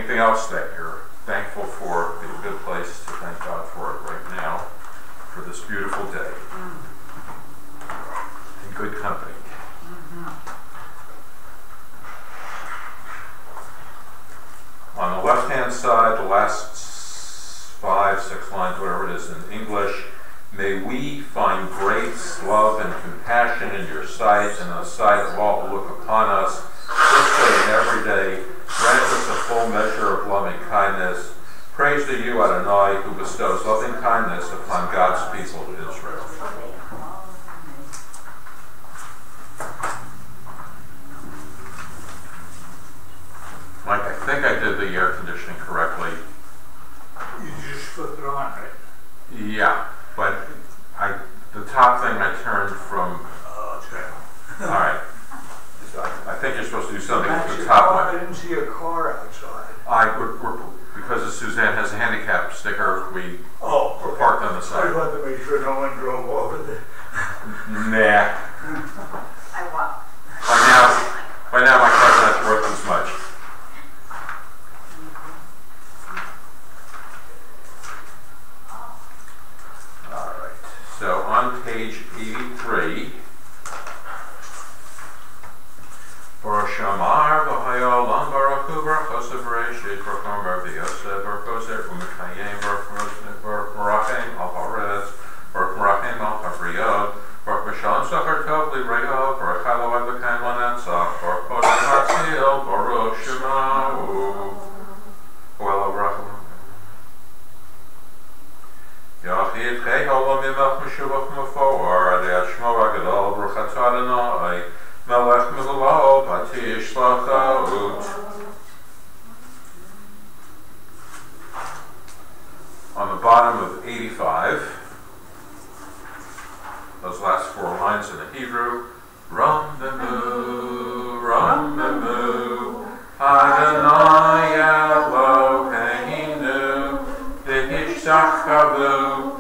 Anything else that you're thankful for? Be a good place to thank God for it right now, for this beautiful day. In good company. On the left-hand side, the last 5, 6 lines, whatever it is in English, may we find grace, love, and compassion in your sight and in the sight of all who look upon us, this day and every day. Grant us a full measure of loving kindness. Praise to you, Adonai, who bestows loving kindness upon God's people, Israel. Mike, I think I did the air conditioning correctly. You just flipped it on, right? Yeah, but the top thing I turned from. Oh, okay. All right. I think you're supposed to do something with the top one. I didn't see a car outside. Because Suzanne has a handicap sticker, we're parked on the I side. wanted to make sure no one drove over there. Nah. I walk. By now my car's not worth as much. All right. So on page 83. Baruch Shamar v'hayolam Baruch Hu Baruch Osav Bereshit Baruch Omer v'Yosef Baruch Ozer U'Mekayim Baruch Merachem Al Haaretz Baruch Merachem Al Havriyot Baruch Meshalem Sachar Tov Livreo Baruch Halo Ad V'Kaim L'Netzach Baruch Podem Hatzil Baruch Shemahu Oelo Baruch Yachid Chei Olam Yimach Meshuvach Mefor Adei Ad Shmo HaGadol Baruch Atah Adonai Melech Megalo Batish Lachaut. On the bottom of 85, those last 4 lines in the Hebrew, Ram Bemu, Adonai Eloheinu, V'hishtachavu,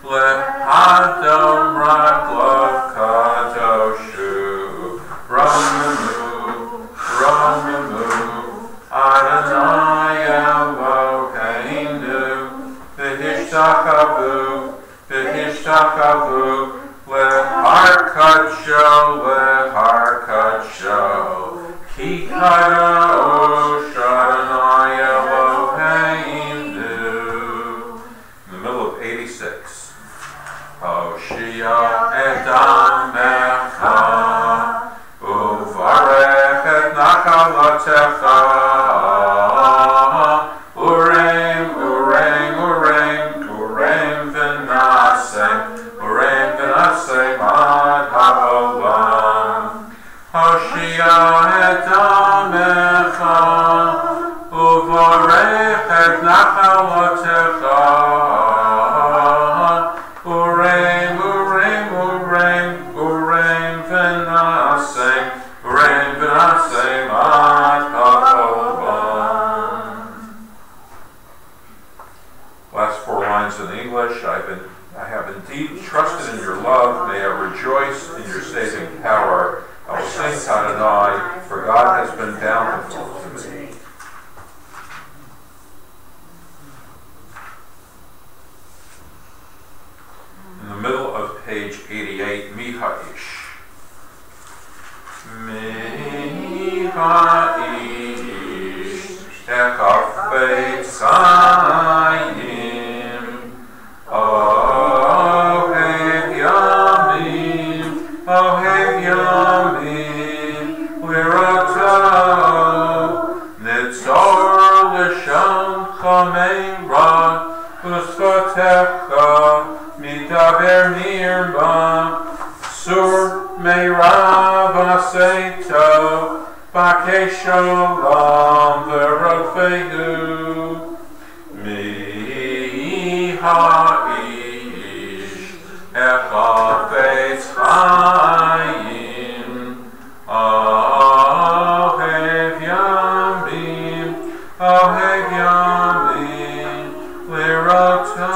Le'adam Raglav Kadoshu, Ramamu, Adonai Eloheinu, V'hishtachavu, Le'harkatsho, Ki Kadosh Adonai Eloheinu. In the middle of 86. Hoshia et amecha, uvarech et nachalatecha, ureim v'nasem ad ha'olam. Hoshia et amecha, uvarech et nachalatecha, Last 4 lines in English. I have indeed trusted in your love. May I rejoice in your saving power. I will sing to Adonai, for God has been bountiful to me. In the middle of page 88, Miha'ish. Miha'ish, Ekafet Chaim, Ohev Yamim, Lirato, Nitzor L'Sham Chameira, Usfatecha, Midaber Nirma, Sur Meirav Aseito, Bakei Shalom V'Rofehu, Miha'ish, Echafetz Chaim, Ohev Yamim, Lirato.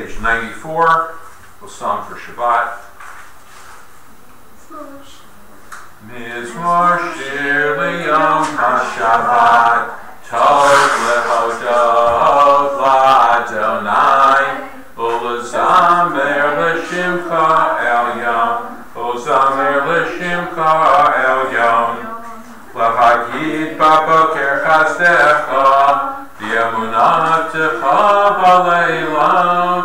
Page 94, a song for Shabbat. Mizmor Shir L'Yom HaShabbat Tov Lehodot L'Adonai U'Lezamer L'Shimcha Elyon U'Zamer L'Shimcha Elyon L'Hagid B'Boker Chazdecha V'Emunatecha B'Leilav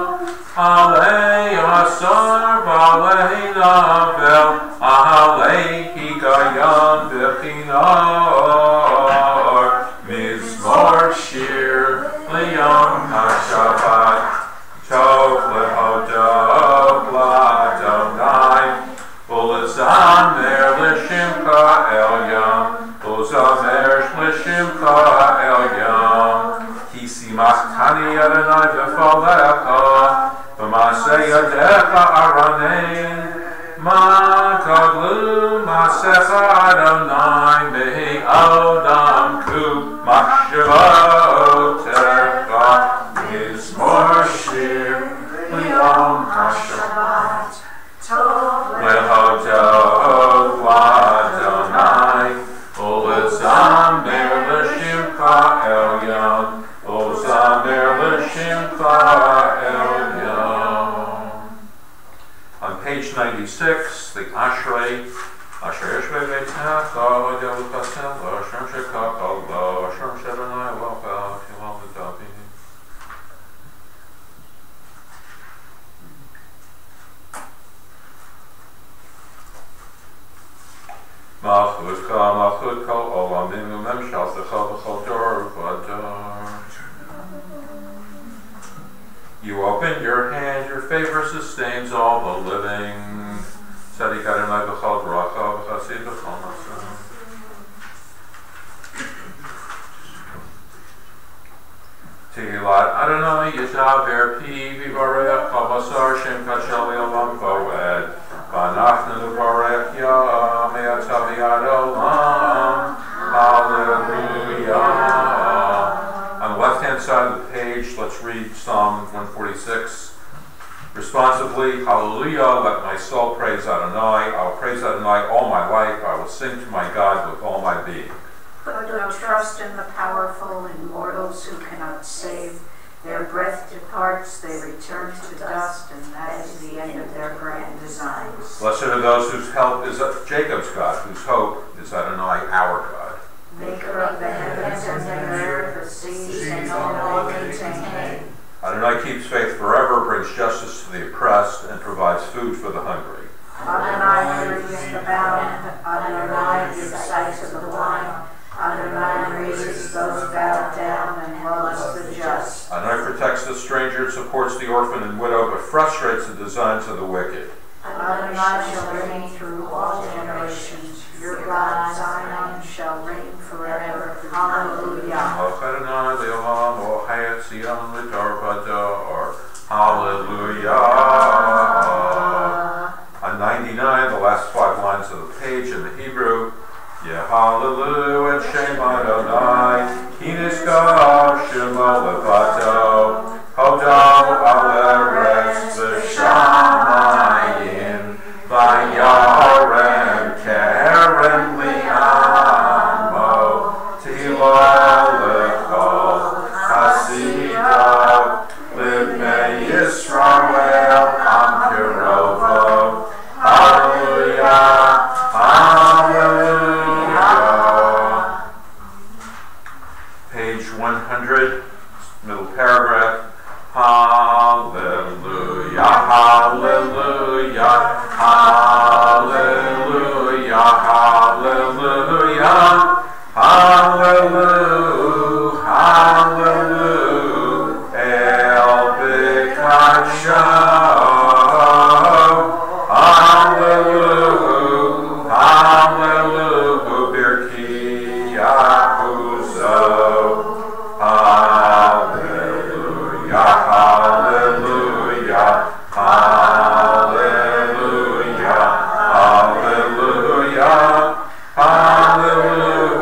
Alei Asar B'Alei Navel Alei Higayam B'Chinar Mizmor Shir L'Yom HaShabbat Tov Lehodot L'Adonai U'Lezamer L'Shimcha Elyon U'Zamer L'Shimcha Elyon Ki Simachtani Adonai B'Falecha V'Masei Yadecha Aranein Ma Taglu Masecha Adonai Mehi Odam Ku Machshavotecha Mizmor Shir L'Yom HaShabbat Lehodot L'Adonai U'Lezamer L'Shimcha Elyon U'Zamer L'Shimcha Elyon. On page 96, the Ashrei Yeshvei B'Techa Odel U'Kasel Hashem Shekakal Lo Hashem Shebonai Lopel Tilal V'Davi. Malchut Kol Olamim U'Memshal Techa V'Chol Dor V'Adar. You open your hand, your favor sustains all the living. Tzadik Adonai B'Chol Bracha V'Chasid B'Chol Masah. Tehillat Adonai Yishaber Pi V'Varech Chavasar Shem Kachel Olam Voed V'Anachnu V'Varech Yah Me'atah V'Yad Olam. Hallelujah. On the left-hand side of the page, let's read Psalm 146. Responsively, hallelujah, let my soul praise Adonai. I will praise Adonai all my life. I will sing to my God with all my being. Put no trust in the powerful, in mortals who cannot save. Their breath departs, they return to dust, and that is the end of their grand designs. Blessed are those whose help is Jacob's God, whose hope is Adonai, our God. Maker of the heavens and the earth, the seas and all they contain. Adonai keeps faith forever, brings justice to the oppressed, and provides food for the hungry. Adonai releases the bound. Adonai gives sight to the blind. Adonai raises those bowed down and loves the just. Adonai protects the stranger, supports the orphan and widow, but frustrates the designs of the wicked. Adonai shall reign through all generations. Your God, Zion, shall reign forever. Hallelujah. Hallelujah. On 99, the last 5 lines of the page in the Hebrew. Hallelujah, et Shem Adonai, Ki Nizkar Shemo Levato, Hodau Aleretz V'Shamayim, Vayarem Kerem Li'amo, Tilo Lechol Hasidav, Livnei Yisrael Am Kirovo. Hallelujah, Hallelujah. Page 100, middle paragraph. Hallelujah, hallelujah, hallelujah, hallelujah, hallelujah, hallelujah, El B'Kashav, hallelujah, hallelujah, Birki Yahuzo, hallelujah, hallelujah, hallelujah, hallelujah, hallelujah.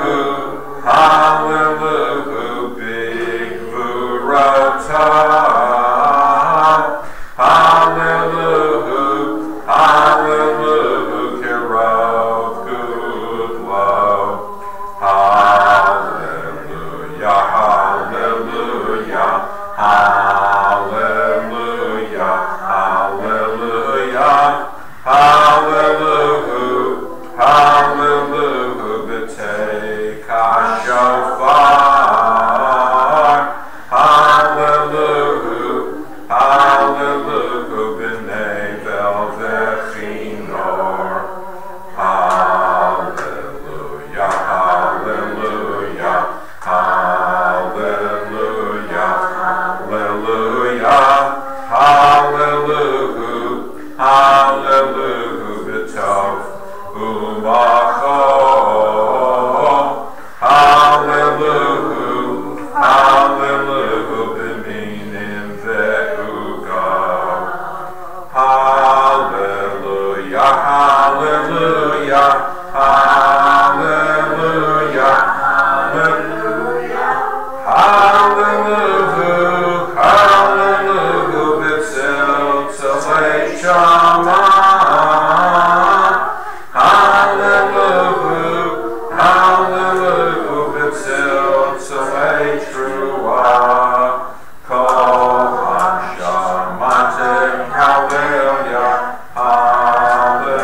Hallelujah. Hallelujah. Hallelujah. B'tzel tzalei shama. Hallelujah. Hallelujah. B'tzel tzalei trua. Kol hashamatim. Hallelujah. Hallelujah.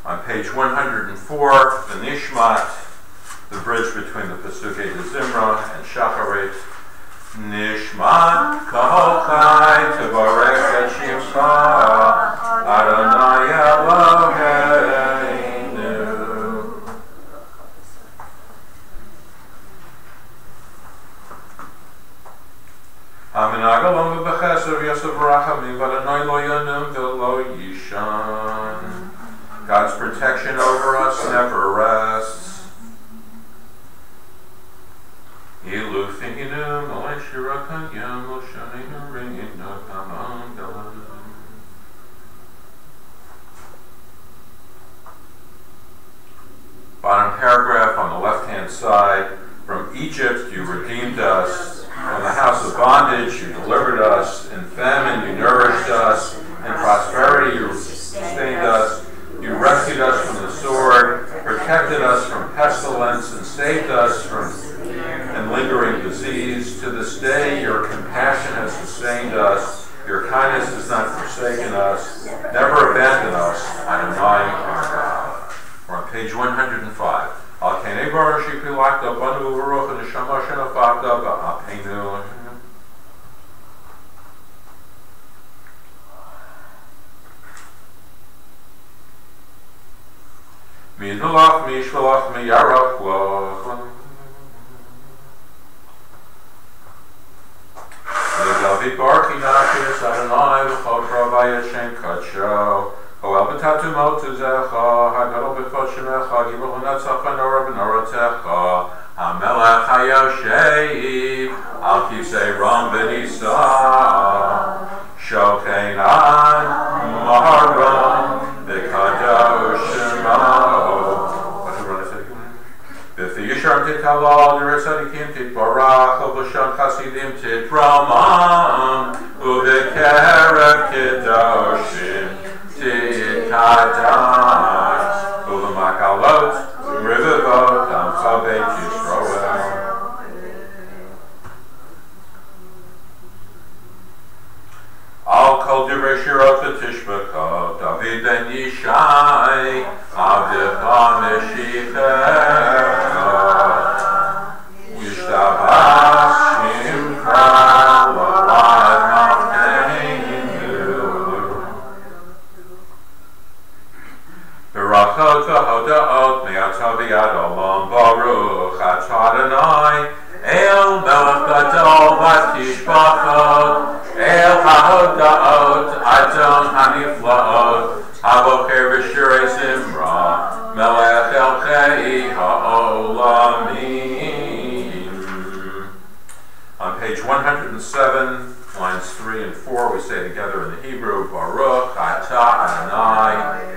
On page 104, the Nishmat, the bridge between the Pesukei de Zimra and Shacharit. Nishmat kol chai tevarech et shimcha Adonai Eloheinu. Haminag olam v'bechesed v'yosef rachamim v'Adonai lo yanum v'lo yishan. God's protection over us never rests. Bottom paragraph on the left-hand side. From Egypt you redeemed us. From the house of bondage you delivered us. In famine you nourished us. In prosperity you sustained us. You rescued us from the sword, protected us from pestilence, and saved us from lingering disease. To this day, your compassion has sustained us. Your kindness has not forsaken us. Never abandon us, Adonai our God. We're on page 105. Al kenei baruch shepilakta banu u'baruch neshama shenafakta ba'apenu. Midulach, mishvalach, miyarach, lach. David Barki Nashis Adonai v'chol Pravai Hashem Kadsho Hoel b'tatu motuzecha Hagadol b'chol shemecha Gibor l'netzacha nora b'norotecha HaMelech HaYoshev Al Kisei Ram v'nisa Shokenan Maharam V'kadosh Shemao. V'fi Yisharm Tithalal Yeresadikim Titbarach V'sham Chasidim Titramam U'v'kerem Kedoshim Titadash U'v'makalot Rivavot Amcha Beit Yisrael. Al Kol Divrei Shirot V'tishbekot David ben Yishai Avdecha Meshichecha Yishtabach Shimcha L'Alad Malkeinu Berachot V'hoda'ot Me'ata V'yad Olam Baruch Atah Adonai El Melech Gadol V'tishbachot El HaHoda'ot Adon HaNifla'ot Avocher V'shirei Zimra Melech Elchei HaOlamim. On page 107, lines 3 and 4, we say together in the Hebrew, Baruch Atah Adonai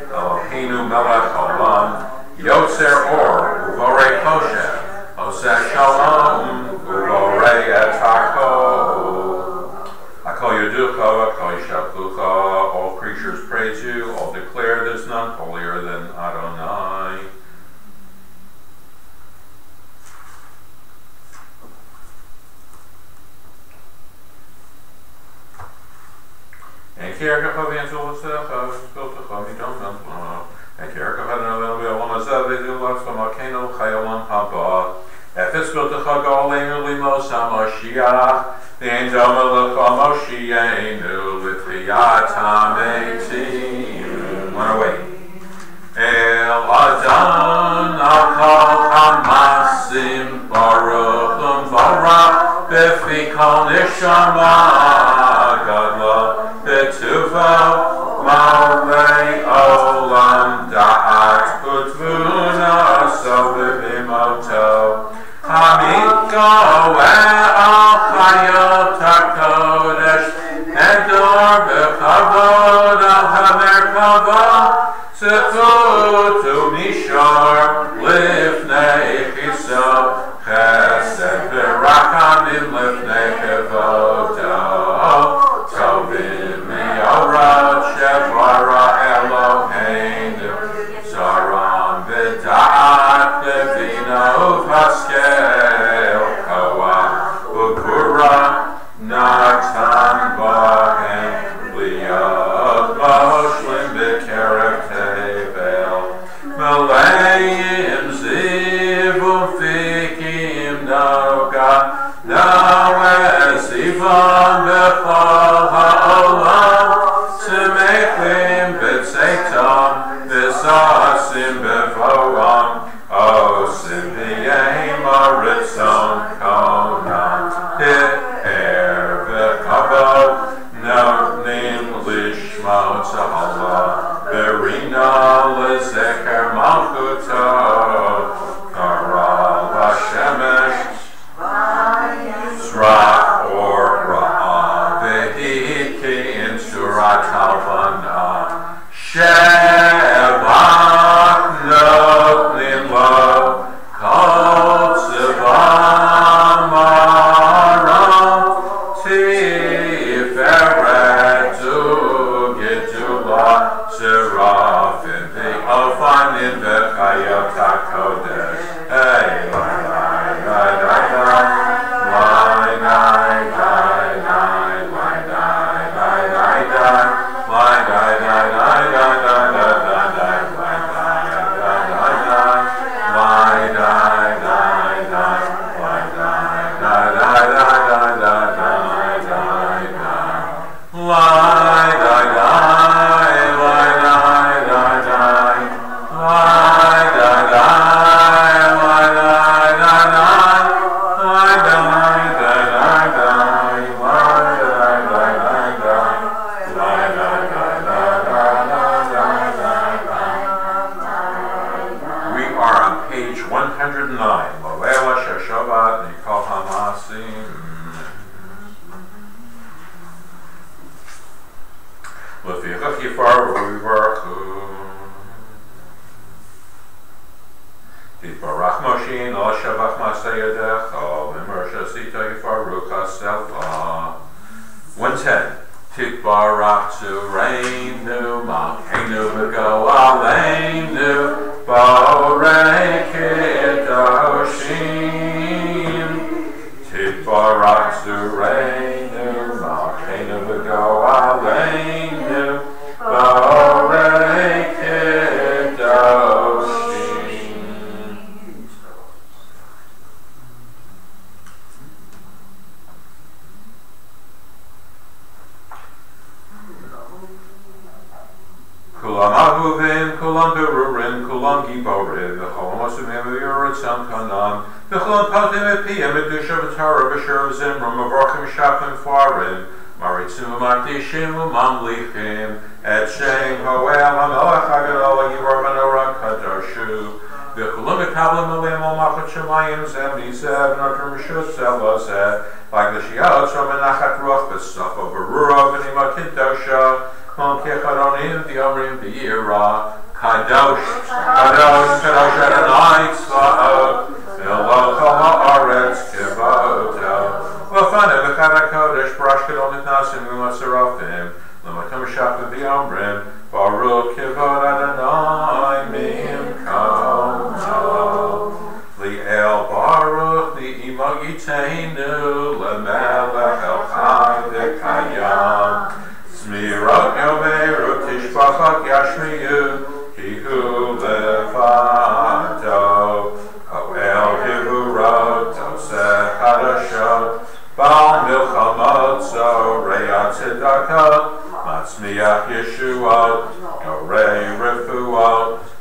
Eloheinu Melech Olam Yotzer Or Uvorei Choshev Oseh Shalom Uvorei Etako. Akol Yeducha, Akol Yishaplucha, all creatures praise you, all declare there's none holier than Adonai. And Kierkegaard Evangelistcha, Spiltecha, Midon Melchma, and Kierkegaad Novel Olam Hazeh, Vidulach, Makeno, Chayolam Haba, Ephes Spiltecha, Goleinu Limos HaMoshiach, the angel Melech HaMoshiachenu, L'Tchiyat HaMeitim. One away. El Adon Akol HaMasim Baruch Bifi kol nishama gadla b'tuvo malei olam da'at utvuna so b'bimoto hamiko ve'al chayot ha'kodesh edor b'chavod al hamerkava Sefutu mishar lifnei chiso chesed v'rachamim lifnei kevodo tovim mi'orot shevara Eloheinu zaron v'da'at levino v'askel koach u'gura natan bahem liyot moshlim b'kerev Malayim zivum fikim noga Noes ivan b'chol ha'olam Tzemechlim b'tzeitam V'sasim b'voam Osim v'yeim aritzon konam Hi'er v'kavod Notnim lishmo tzahalla Berina lezeker malchuto Kara v'shemesh Zra or ra'a V'hiki in surat halvana Shevach notnim lo Kol tzivah maram Tiferet u'gedula Seraphim v'ofanim v'chayot ha'kodesh Hey, lai, lai, lai, lai, lai, lai, lai, lai, lai, lai, lai, lai, lai, lai, lai, lai, lai,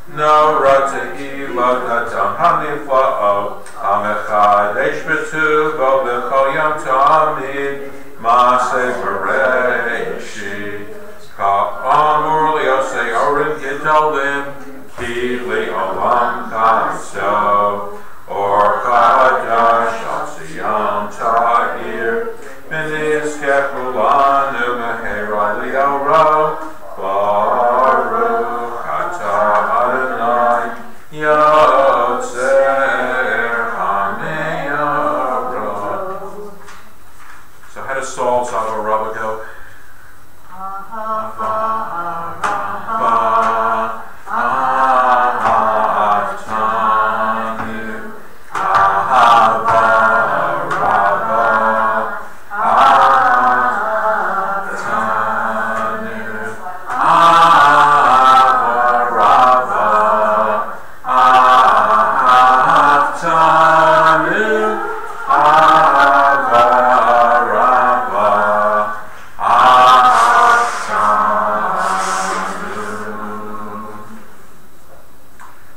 No, Ratahila, Natam, Hanifla, Amechad, Eshbet, Ketubo b'chol yom tamid Maseh Bereshit Ka'amur li'osei orim gedolim Ki li'olam kaso Or Chadash al Tziyam Ta'ir V'nizkech ulanu me'hera li'oro Baruch atah Adonai Yotzer HaMe'orot. So how does Saul's Ava Rabba go?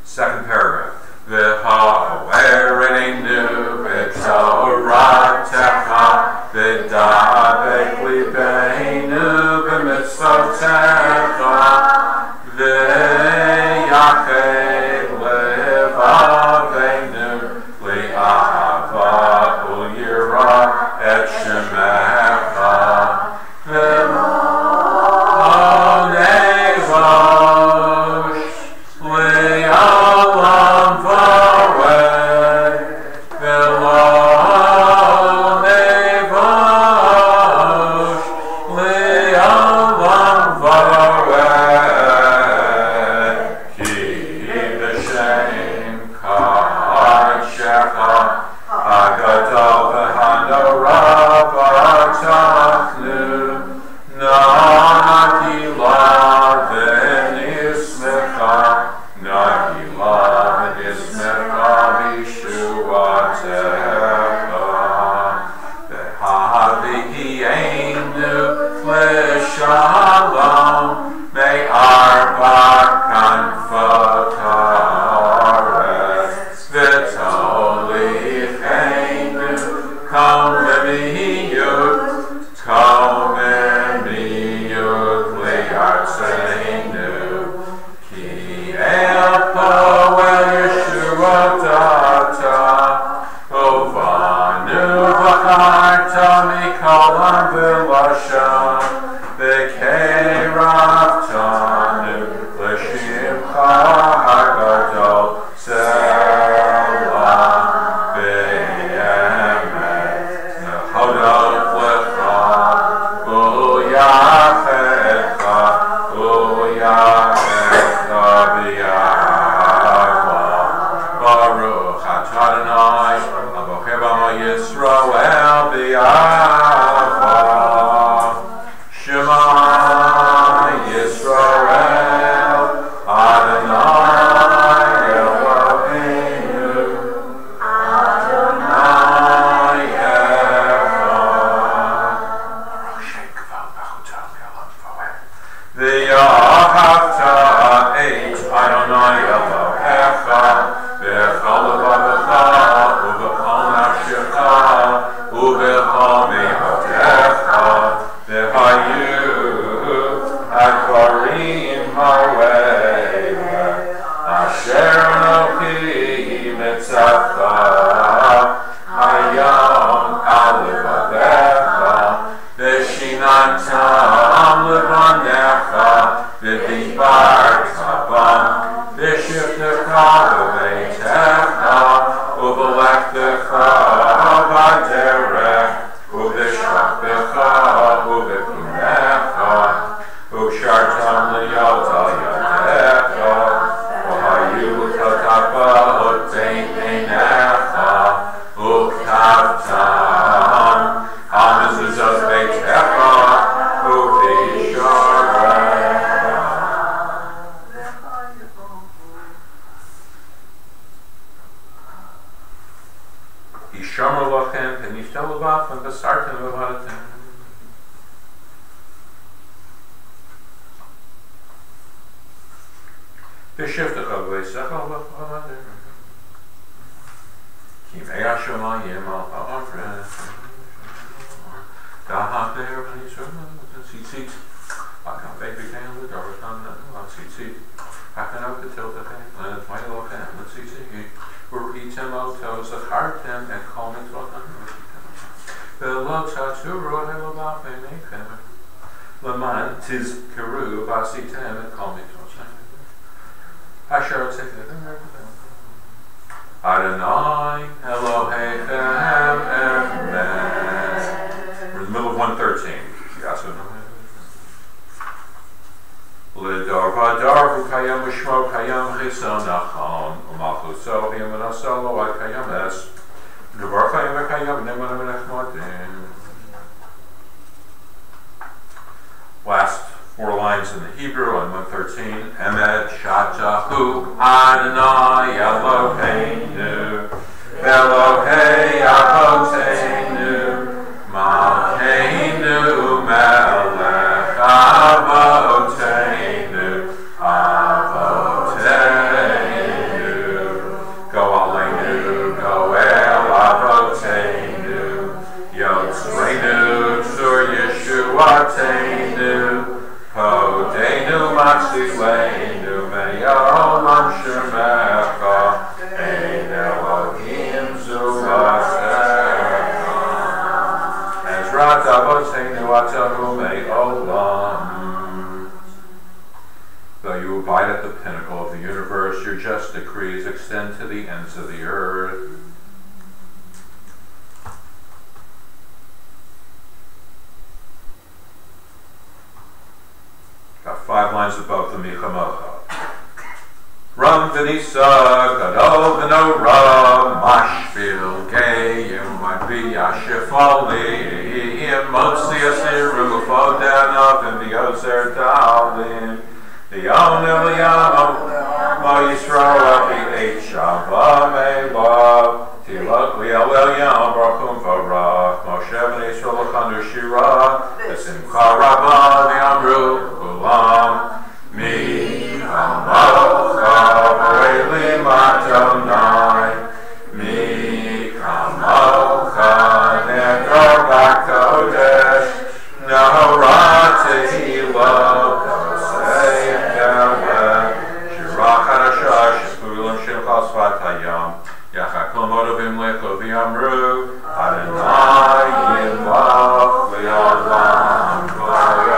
Second paragraph. V'ha'orereinu v'toratecha v'dabek libeinu b'mitzvotecha v'yached levaveinu li'ahava u'yira et shemecha v'monevosh li'olam v'aweh v'monevosh li'olam v'aweh ki b'shem ka'adshecha hagadol v'hanora b'tachnu nagila v'nismecha nagila v'nismecha b'shuatecha v'havi'enu l'shalom me'arba kanfotaretz v'tolichenu kom memiyut li'artzenu ki el po'el Yeshua data uvanu v'charta mikolam v'lashon v'keraftanu l'shimcha hagadol selah v'emet nehodot lecha u'yachecha b'yahva Baruch atah Adonai Eloheinu b'amo Yisrael b'yahva Shema Yisrael Adonai Eloheinu Adonai Echad Shekval b'chutam Elam v'oeh V'yahavta et Adonai Elohecha v'chol levavecha u'v'chol nafshecha u'v'chol me'otecha v'hayu advarim ha'oever asher Anochi mitzavta hayom al levavecha v'shinantam levanecha v'dibarta bam v'shiftecha v'beitecha u'v'lechtecha v'derech u'v'shachbecha u'v'kunecha u'kshartam li'yot al yadecha v'hayu tatapot bein einecha u'kavtam hamezuzot beitecha u'v'sharecha Yishamar lachem v'nishtel levachem v'sartem v'vadatem v'shiftecha v'leisecha v'vadatem Kimei Hashemayim al ha'aretz. Da'at be'erev Yisrael. Tzitzit. Hakam be'bekayim l'dorotam nanu. Tzitzit. Hakanot b'tiltachem. L'netmai lochem. L'tzitzit. Uritem oto. Zachartem et kol mitzvotam. V'lo taturu helo ba'pei meichem. L'man tizkeru b'asitem et kol mitzvotam. Asher tzekhem. Adonai Elohechem Emet. We're in the middle of 113. L'dor v'ador v'kayam v'shmo kayam chison nachon u'malchuso v'yamenaso lo'ad kayam es L'dor kayam v'kayam ne'man v'nechmodim. Last 4 lines in the Hebrew on 113. Emet shatahu Adonai Eloheinu Elohei Avoteinu Malkeinu Melech Avoteinu Avoteinu Goaleinu Goel Avoteinu Yotzreinu Tzur Yeshuateinu Hodenu Matzilenu Me'olam Shemecha Ein Elohim Zuvasecha Ezrat Avoteinu Atahu Me'olam. Though you abide at the pinnacle of the universe, your just decrees extend to the ends of the earth. Got 5 lines above the Michamocha. Ram v'nisa gadol v'nora mashvil geyim v'yashifali motzi asiru v'fodanav v'yozer dalim v'yom v'yam mo yisrael v'eit shava me'lav tilak v'yalel yam brachum v'rach Moshe v'nishol l'chandur shira v'simcha rabba v'yamru ulam mi kamocha v'elim Adonai mi kamocha nedor b'kodesh nahora tehila kosei keleh shirach hadasha shespulim shimcha sfat hayam yachakol modovim lecho v'yamru Adonai yimlach v'yalam v'areh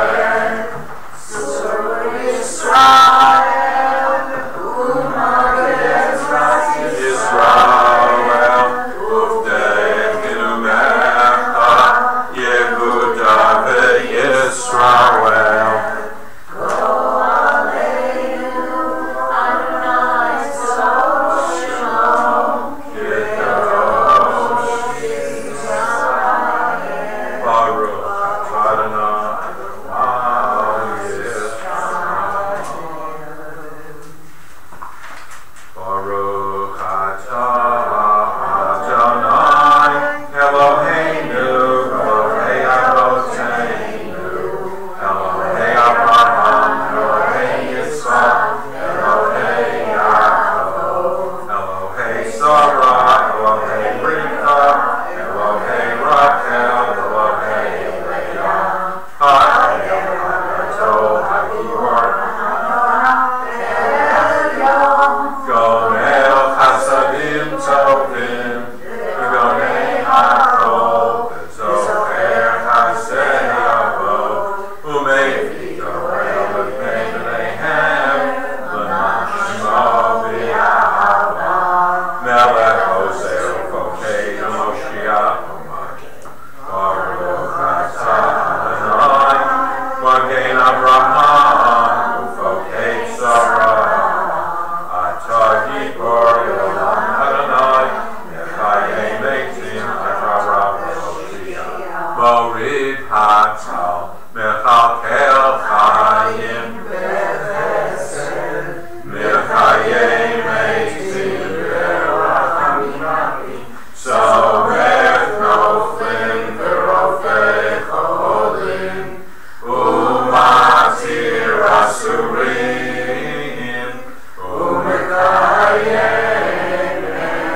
Umekayem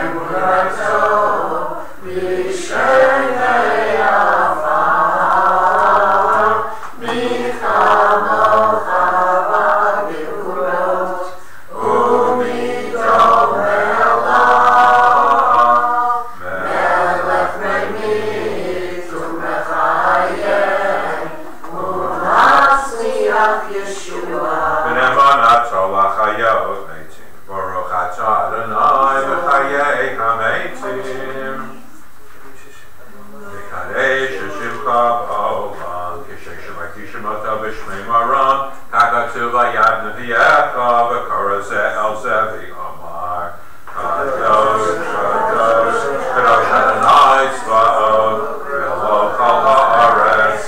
emurato Shmei Maram, Kakatu Vayad Neviecha, Vakara Ze El Zevi Amar, Kadosh, Kadosh, Kadosh Adonai Tzvaot, V'lo Chal Haaretz,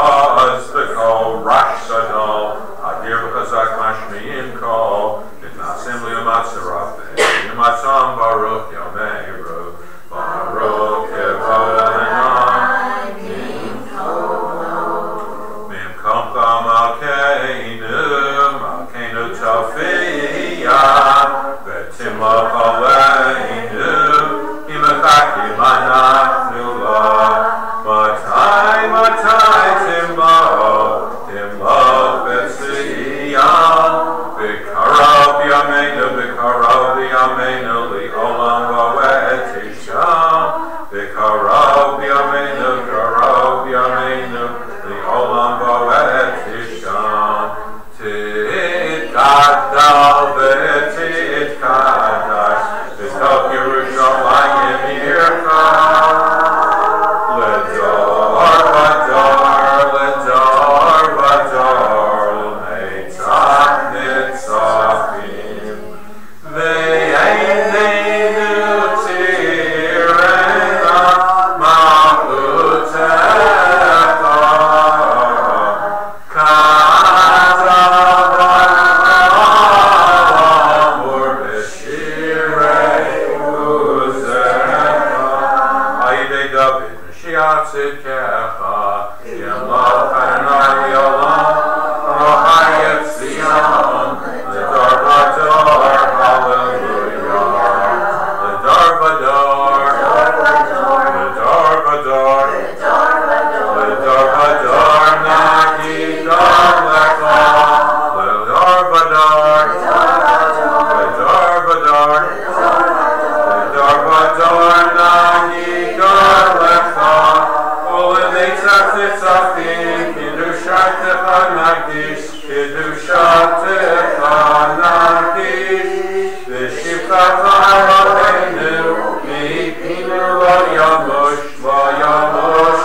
Oz V'kol Rash Gadol, Adir V'chazak Mashmi'im Kol, V'knasim Li'umatzaraf, V'nimatzam Baruch Yomeiru, Baruch Kevod Adonai, Mimkomcha Malkeinu Tofiyah, V'timloch Aleinu, Himechakim Anachnu Lo, Matai Timloch B'tziyah, V'karov Yameinu Li'olam V'oed Tishah, V'karov Yameinu Li'olam V'oed Tishah, Titgadal v'titkadas, V'tok Yerushalayim Yircha, Ledor Vador, L'neitzach Nitzachim, Ve'einenu tirena Ma'utecha, Katavar B'shirei Uzecha, Ayidei David Mashiach Tzidkecha, Yamloch Adonai Li'olam, Rochai Tzion, Ledor Vador, Hallelujah, Ledor Vador, Ledor Vador, Ledor Vador, Nagi Dor Lecha, Ledor Vador, Ledor Vador, Ledor Vador, Nagi Dor Lecha, Uleneitzach Nitzachim, Kiddushatecha Nagdish, Kiddushatecha Nagdish, V'shivchacha Eloheinu, Mi'ipinu Lo Yamush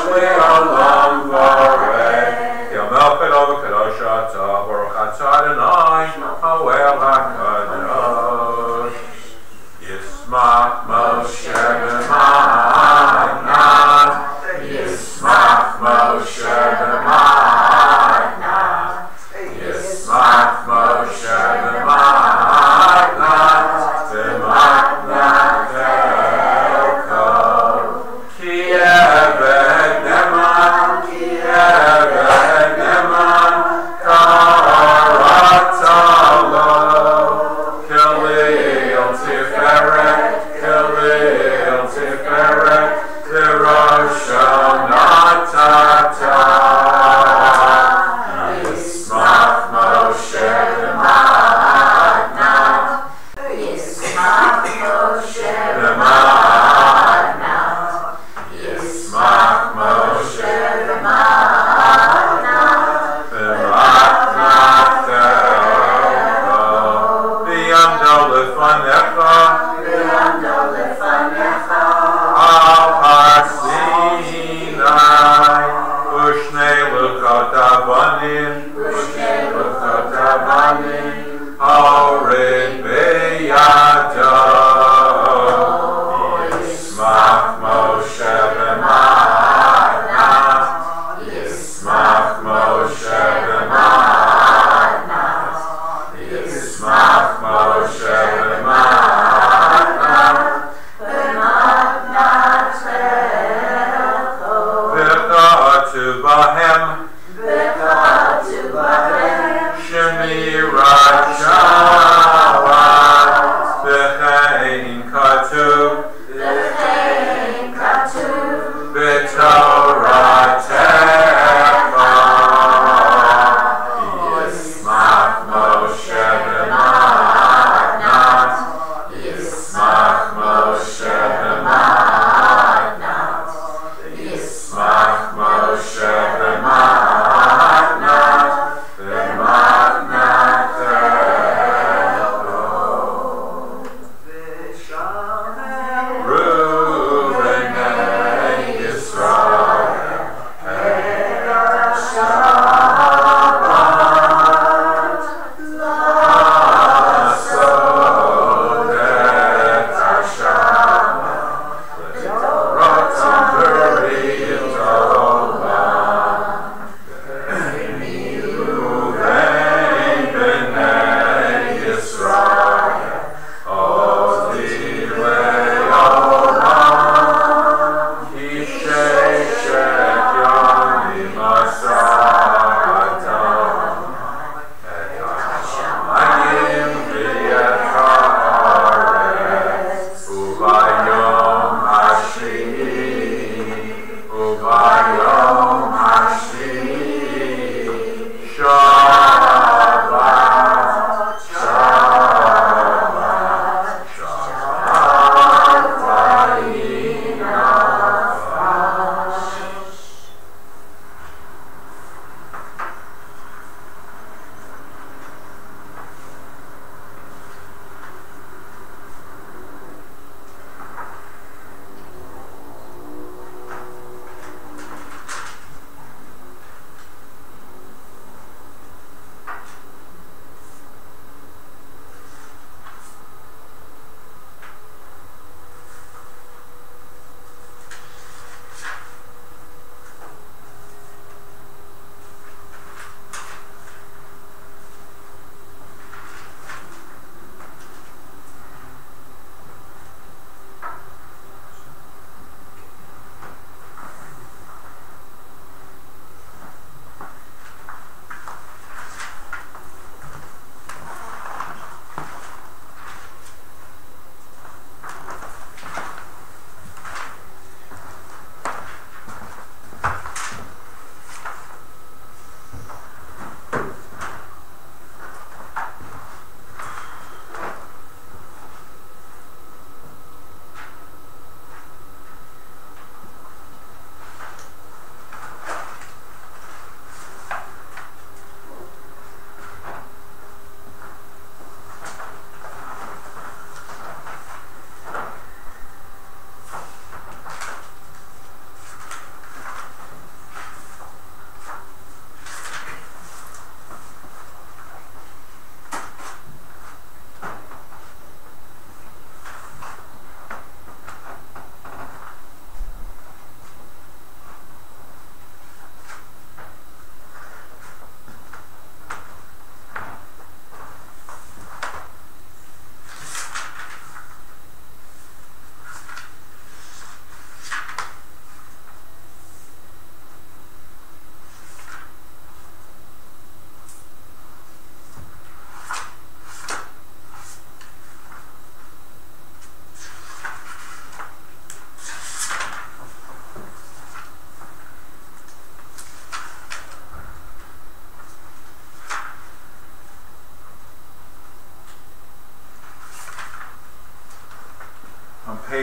Li'olam Vareh, Yamel Kadol V'kadosh Ata, Baruch Ata Adonai, Ha'oel HaKadosh, Yismach Moshe b'ma'anav, Yismach Moshe b'ma'anav, Yismach Moshe b'ma'anav, b'ma'anav Elko, Ki Eved Neman, Karata Lo, Khalil Tiferet, Tirosha Natata, Yismach Moshe b'ma'anav, Yismach Moshe b'ma'anav, Yismach Moshe b'ma'anav, b'ma'anav Elko, V'yamdo lefanecha, Al Har Sinai, Ushnei Lukot Avanim, Hored Beyado, Yismach Moshe b'ma'anav, Yismach Moshe b'ma'anav, Yismach Moshe b'ma'anav, b'ma'anav Elko, V'chatu Bahem, Shemirat Shabbat, V'chein Katuv, B'Toratecha, Yismach Moshe b'ma'anav, Yismach Moshe b'ma'anav, Yismach Moshe b'ma'anav, b'ma'anav Elko. Reuven ben Yisrael,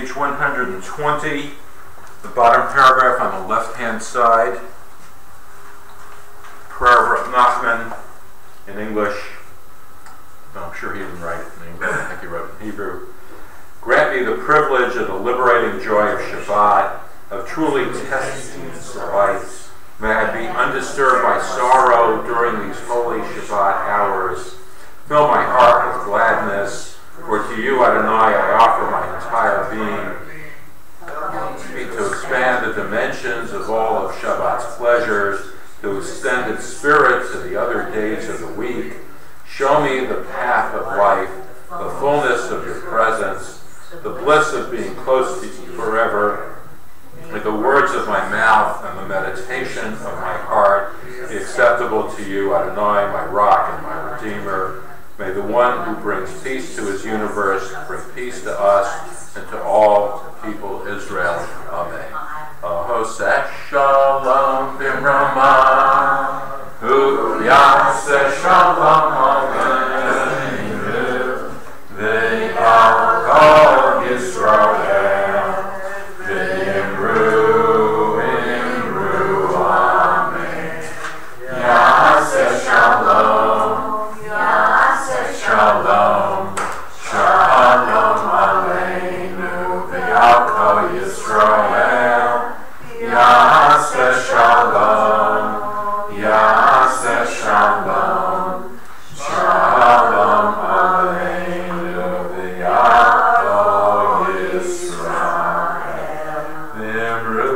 page 120, the bottom paragraph on the left-hand side, prayer of Rav Nachman in English. No, I'm sure he didn't write it in English. I think he wrote it in Hebrew. Grant me the privilege and the liberating joy of Shabbat, of truly testing its delights. May I be undisturbed by sorrow during these holy Shabbat hours. Fill my heart with gladness, for to you, Adonai, I offer my entire being. Help me to expand the dimensions of all of Shabbat's pleasures, to extend its spirit to the other days of the week. Show me the path of life, the fullness of your presence, the bliss of being close to you forever. May the words of my mouth and the meditation of my heart be acceptable to you, Adonai, my rock and my redeemer. May the one who brings peace to his universe bring peace to us and to all people Israel. Amen. Hoseh shalom b'mrama, hu yaseh shalom aleinu, v'yal kol Yisrael, v'yimru amen. Yaseh shalom, shalom, shalom aleinu, v'yal kol Yisrael. Yaseh shalom, shalom aleinu, v'yal kol Yisrael. V'imru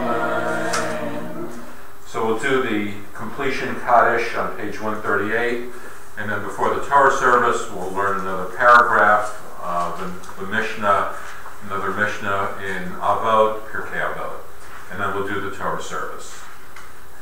amen. So we'll do the completion Kaddish on page 138, and then before the Torah service we'll learn another paragraph of the Mishnah, another Mishnah in Avot, Pirkei Avot, and then we'll do the Torah service.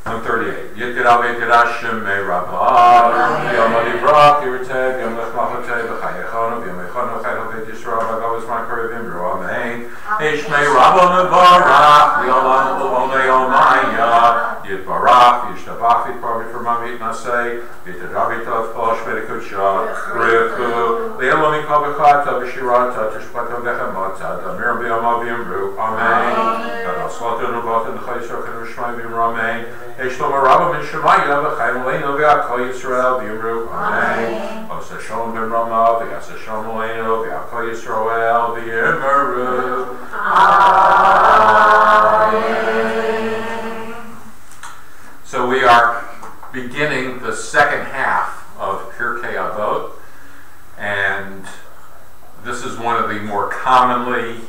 138. Yitirav yitirashim me rabah, yom alivrak yirteh, yom lechmachateh, v'chayechonu, yom echonu, chaychon peit Yisrael, v'gavos ma'kar v'imru, amen. Ish me rabah mevarach, v'yolam u'omei omaya, yitbarach, yishtabach, yitbar v'firmam yitnaseh, yitirav yitov posh v'dekudsha, riku, li'elom yikol b'chata, v'shirata, tishpata v'chemata, damir b'yoma v'imru, amen. Gadaslotu nubotan, chayisrochen v'shmai v'imru, amen. Eshtom Rabba min Shemaya v'chayim leinu v'yakol Yisrael v'yimru, amen. Hoseh shalom b'mrama v'yaseh shalom leinu v'yakol Yisrael v'yimru, amen. So we are beginning the second half of Pirkei Avot, and this is one of the more commonly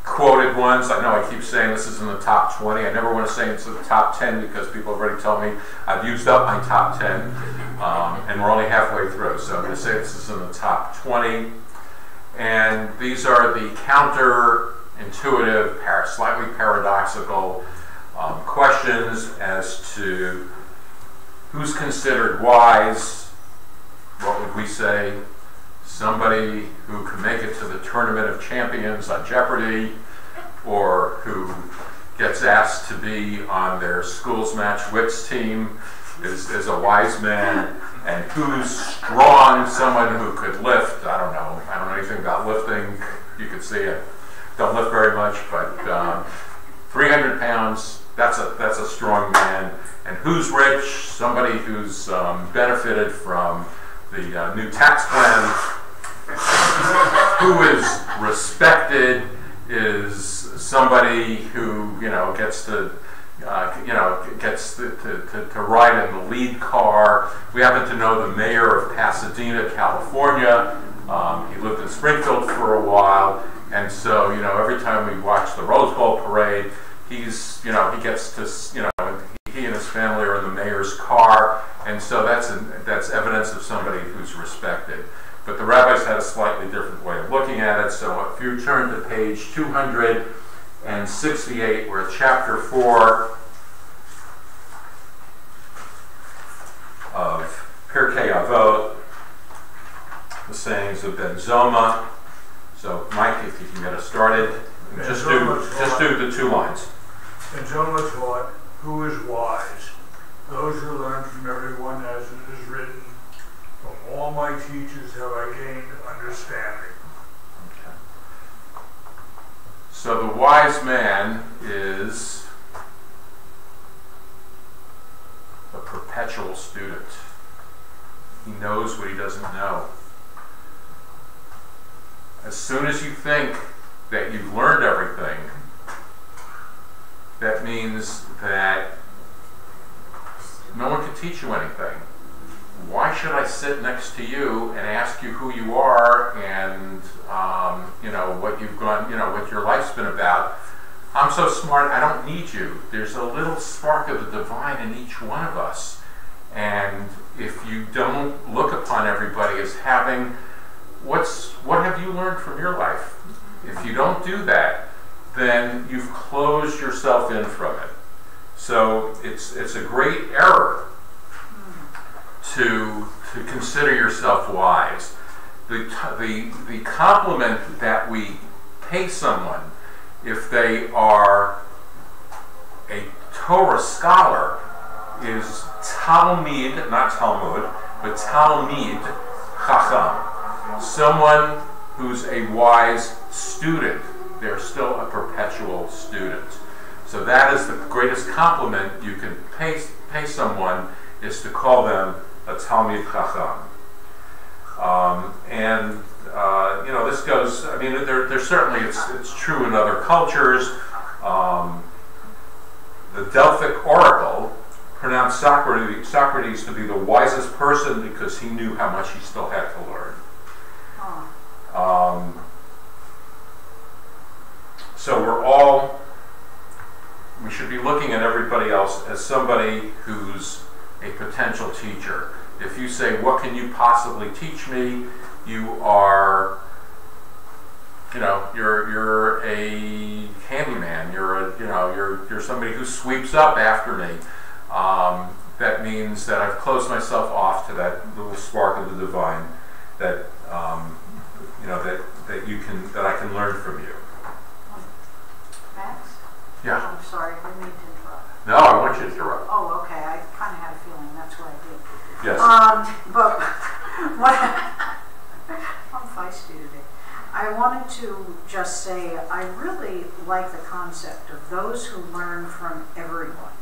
quoted ones. I know I keep saying this is in the top 20. I never want to say it's in the top 10 because people have already told me I've used up my top 10, and we're only halfway through. So I'm going to say this is in the top 20. And these are the counterintuitive, slightly paradoxical questions as to who's considered wise. What would we say? Somebody who can make it to the Tournament of Champions on Jeopardy, or who gets asked to be on their school's match wits team is a wise man, and who's strong, someone who could lift. I don't know anything about lifting. You could see it. Don't lift very much, but 300 pounds, that's a strong man. And who's rich? Somebody who's benefited from the new tax plan. Who is respected is somebody who gets to ride in the lead car. We happen to know the mayor of Pasadena, California. He lived in Springfield for a while, and so every time we watch the Rose Bowl parade, he gets to he and his family are in the mayor's car, and so that's evidence of somebody who's respected. But the rabbis had a slightly different way of looking at it. So if you turn to page 268, we're at chapter 4 of Pirkei Avot, the sayings of Ben Zoma. So Mike, if you can get us started, just do the 2 lines. Ben Zoma taught, who is wise? Those who learn from everyone as it is written, from all my teachers have I gained understanding. So the wise man is a perpetual student. He knows what he doesn't know. As soon as you think that you've learned everything, that means that no one can teach you anything. Why should I sit next to you and ask you who you are and what you've gone, what your life's been about? I'm so smart, I don't need you. There's a little spark of the divine in each one of us. And if you don't look upon everybody as having, what have you learned from your life? If you don't do that, then you've closed yourself in from it. So it's a great error to consider yourself wise. The compliment that we pay someone if they are a Torah scholar is Talmid, not Talmud, but Talmid Chacham. Someone who's a wise student. They're still a perpetual student. So that is the greatest compliment you can pay someone, is to call them a Talmid Chacham. This goes, there's certainly, it's true in other cultures. The Delphic oracle pronounced Socrates to be the wisest person because he knew how much he still had to learn. So we should be looking at everybody else as somebody who's a potential teacher. If you say, what can you possibly teach me? You are, you're a handyman. You're somebody who sweeps up after me. That means that I've closed myself off to that little spark of the divine that that I can learn from you. Max? Yeah. I'm sorry, I didn't mean to interrupt. No, I want you to interrupt. Oh, okay, I kind of had a feeling that's what I did. Yes. But I'm feisty today. I wanted to just say I really like the concept of those who learn from everyone.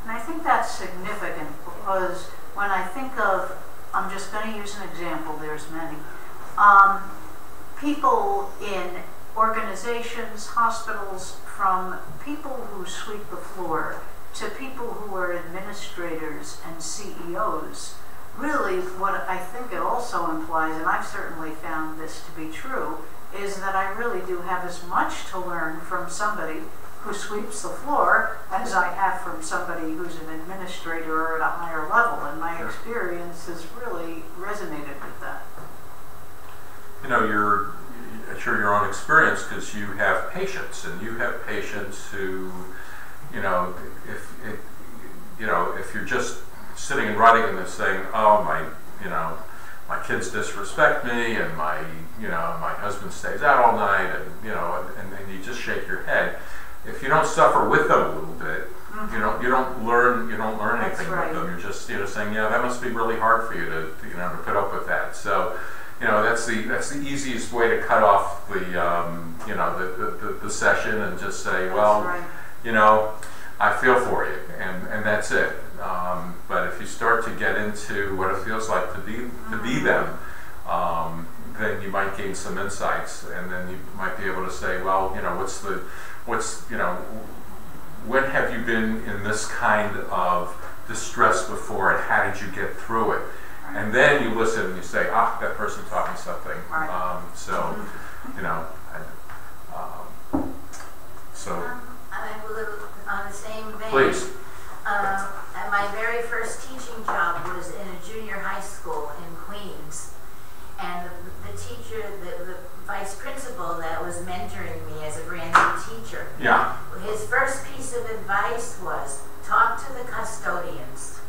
And I think that's significant because when I think of, I'm just going to use an example, there's many, people in organizations, hospitals, from people who sweep the floor to people who are administrators and CEOs. Really, what I think it also implies, and I've certainly found this to be true, is that I really do have as much to learn from somebody who sweeps the floor as I have from somebody who's an administrator or at a higher level, and my experience has really resonated with that. You're sure your own experience because you have patients, and you have patients who, if you're just sitting and writing and saying, oh, my kids disrespect me, and my husband stays out all night, and you just shake your head. If you don't suffer with them a little bit, you don't learn anything with them. You're just saying, yeah, that must be really hard for you to put up with that. So that's the easiest way to cut off the session and just say, well, I feel for you, and that's it. But if you start to get into what it feels like to be them, then you might gain some insights, and then you might be able to say, well, when have you been in this kind of distress before, and how did you get through it? And then you listen and you say, that person taught me something. I'm a little on the same vein. Please. And my very first teaching job was in a junior high school in Queens. And the teacher, the vice principal that was mentoring me as a brand new teacher, his first piece of advice was, talk to the custodians.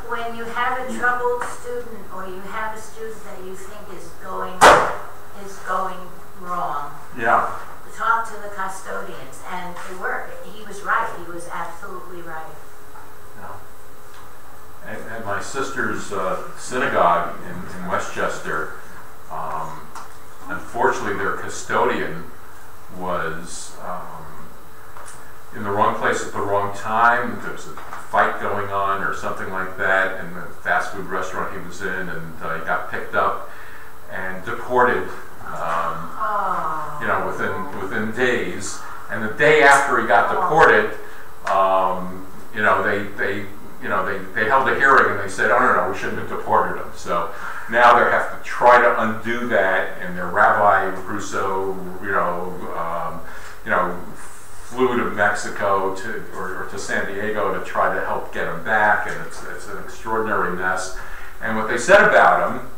When you have a troubled student, or you have a student that you think is going wrong, talk to the custodians, and it worked. He was right. He was absolutely right. At my sister's synagogue in Westchester, unfortunately, their custodian was in the wrong place at the wrong time. There was a fight going on or something like that in the fast food restaurant he was in, and he got picked up and deported, you know, within days. And the day after he got deported, you know, they held a hearing and they said, oh no, we shouldn't have deported him. So now they have to try to undo that, and their Rabbi Russo, you know, flew to Mexico or to San Diego to try to help get him back, and it's an extraordinary mess. And what they said about him,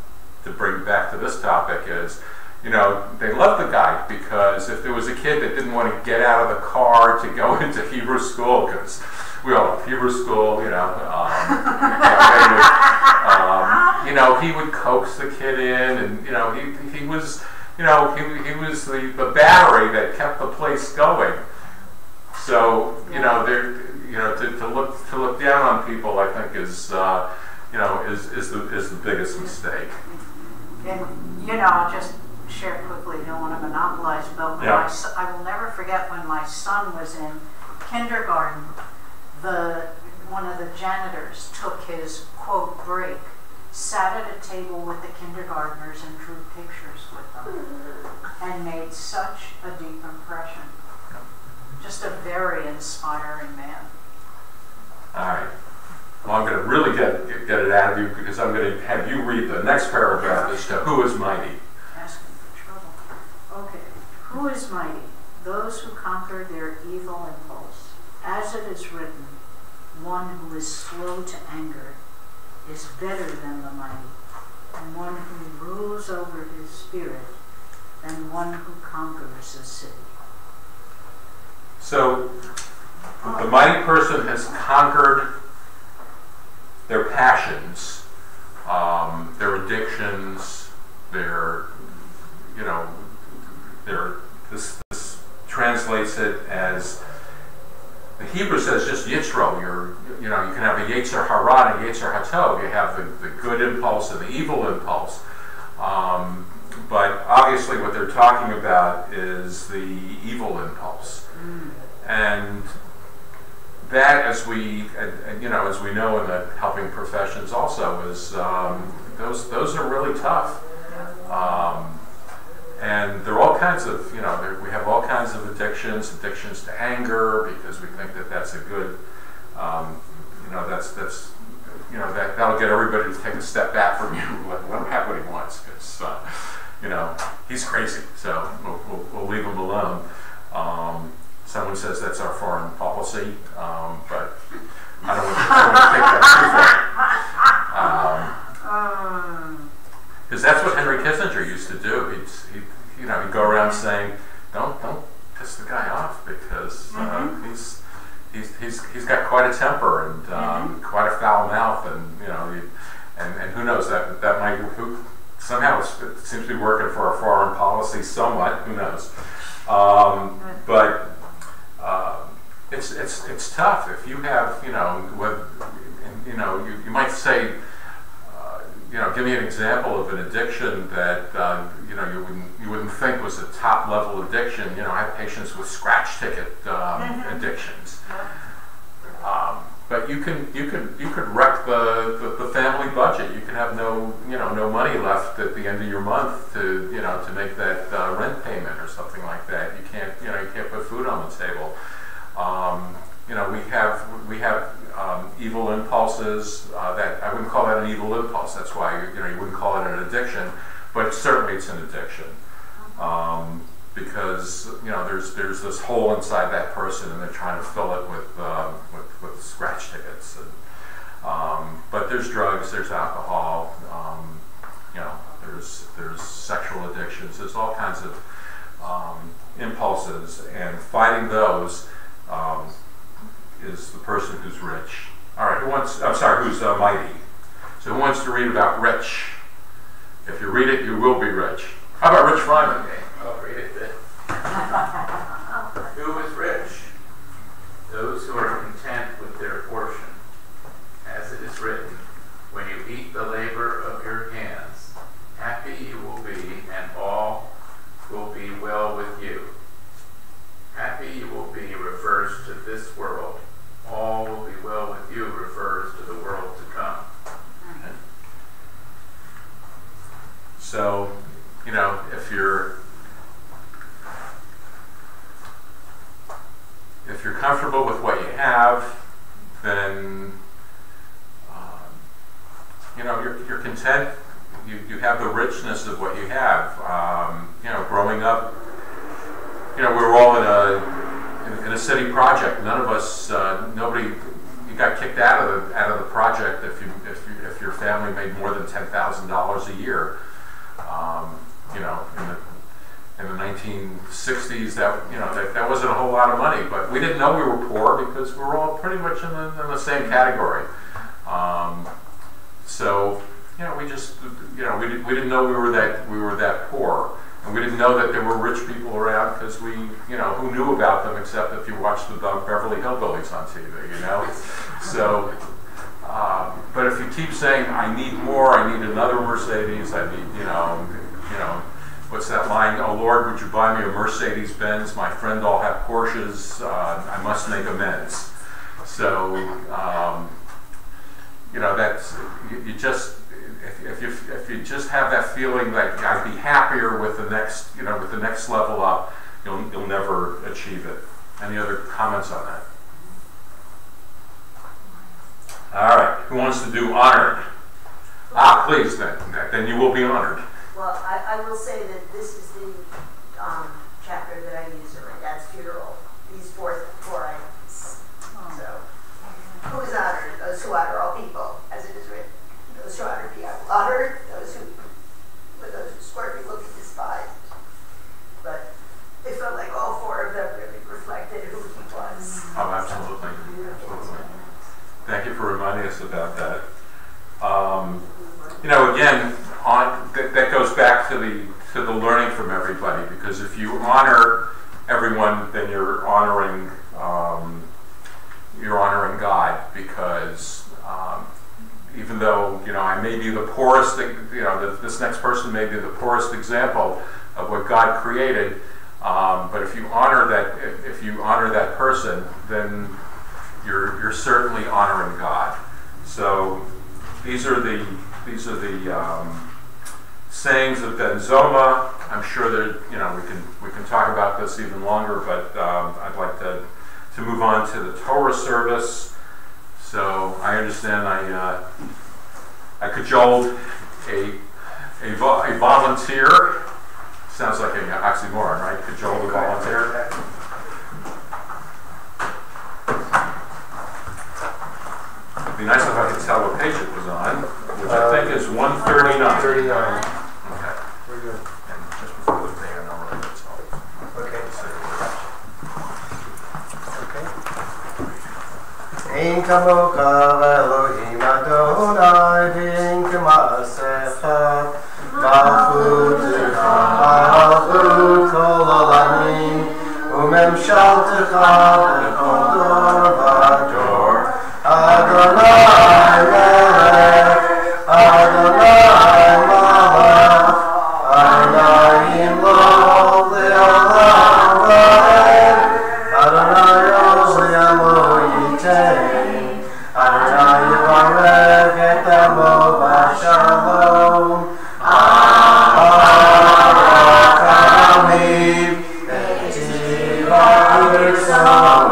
to bring back to this topic, is, you know, they loved the guy because if there was a kid that didn't want to get out of the car to go into Hebrew school, because we all love Hebrew school, you know, you know, he would coax the kid in, and you know, he was, you know, he was the battery that kept the place going. So you know, you know, to look down on people, I think is you know, is the biggest mistake. And you know, I'll just share quickly. Don't want to monopolize, but when I will never forget when my son was in kindergarten. One of the janitors took his quote break, sat at a table with the kindergartners and drew pictures with them, and made such a deep impression. Just a very inspiring man. All right. Well, I'm going to really get it out of you, because I'm going to have you read the next paragraph as to who is mighty. Asking for trouble. Okay. Who is mighty? Those who conquer their evil impulse. As it is written, one who is slow to anger is better than the mighty, and one who rules over his spirit than one who conquers a city. So, the mighty person has conquered their passions, their addictions, their, you know, this translates it as, the Hebrew says just Yitzro. You know, you can have a Yetzer Hara and a Yetzer Hatov. You have the good impulse and the evil impulse. But obviously what they're talking about is the evil impulse. And that, as we know in the helping professions also, is those are really tough. And there are all kinds of, you know, we have all kinds of addictions to anger, because we think that that's a good, you know, that's you know, that'll get everybody to take a step back from you. Let him have what he wants, because you know, he's crazy, so we'll leave him alone. Someone says that's our foreign policy, but I don't want to take that too far. Because that's what Henry Kissinger used to do. He'd go around saying, "Don't piss the guy off, because he's got quite a temper and quite a foul mouth, and you know, and who knows, that might somehow it seems to be working for our foreign policy somewhat. Who knows? But it's tough if you have, you know, you might say, you know, give me an example of an addiction that you know, you wouldn't think was a top level addiction. You know, I have patients with scratch ticket addictions, but you could wreck the family budget. You can have no money left at the end of your month to make that rent payment or something like that. You can't put food on the table. You know, we have evil impulses that I wouldn't call that an evil impulse. That's why you wouldn't call it an addiction, but certainly it's an addiction, because you know, there's this hole inside that person, and they're trying to fill it with scratch tickets. And, but there's drugs, there's alcohol, you know, there's sexual addictions, there's all kinds of impulses, and fighting those is the person who's rich. All right, who's mighty. So who wants to read about rich? If you read it, you will be rich. How about Rich Fryman? Okay, I'll read it then. Who is rich? Those who are content with their portion. As it is written, when you eat the labor of your hands, happy you will be, and all will be well with you. happy you will be refers to this world. All will be well with you refers to the world to come. So, you know, if you're comfortable with what you have, then you know, you're content. You have the richness of what you have. You know, growing up, you know, we were all in a city project. None of us, nobody, you got kicked out of the project if your family made more than $10,000 a year. You know, in the 1960s, that wasn't a whole lot of money, but we didn't know we were poor because we were all pretty much in the same category. So, you know, we just, you know, we didn't know we were that poor, and we didn't know that there were rich people around because we, you know, who knew about them except if you watched the Beverly Hillbillies on TV, you know. So, but if you keep saying, I need more, I need another Mercedes, I need, you know, what's that line? Oh Lord, would you buy me a Mercedes Benz? My friend all have Porsches. I must make amends. So, you know, that's you just. If you just have that feeling like I'd be happier with the next, you know, with the next level up, you'll never achieve it. Any other comments on that? All right, who wants to do honored? Please, then you will be honored. Well, I will say that this is the chapter that I used at my dad's funeral. These four items. So, who is honored? Those who honor all people, as it is written. Those who honor people honored, those who scorn people be despised. But it felt like all four of them really reflected who he was. Oh, absolutely. Absolutely. Thank you for reminding us about that. You know, again, that goes back to the learning from everybody, because if you honor everyone, then you're honoring God, because even though, you know, I may be the poorest, you know, this next person may be the poorest example of what God created, but if you honor that person, then you're certainly honoring God. So these are the sayings of Ben Zoma. I'm sure that, you know, we can talk about this even longer, but I'd like to move on to the Torah service. So I understand I cajoled a volunteer. Sounds like an oxymoron, right? Cajoled a volunteer. It'd be nice if I could tell what page it was on, which I think is 139. 39. Okay. We're good. And just before the day, I know where that's all. Okay. Okay. Ein kamocha Elohim Adonai v'ein k'maasecha malchutecha malchut kol olamim u'memshaltecha b'chol dor v'dor Adonai melech Adonai malach Adonai lo le'olam v'ed Adonai oz li'amo yitein Adonai yivarech et amo b'shalom Arach amiv v'tiva yitzon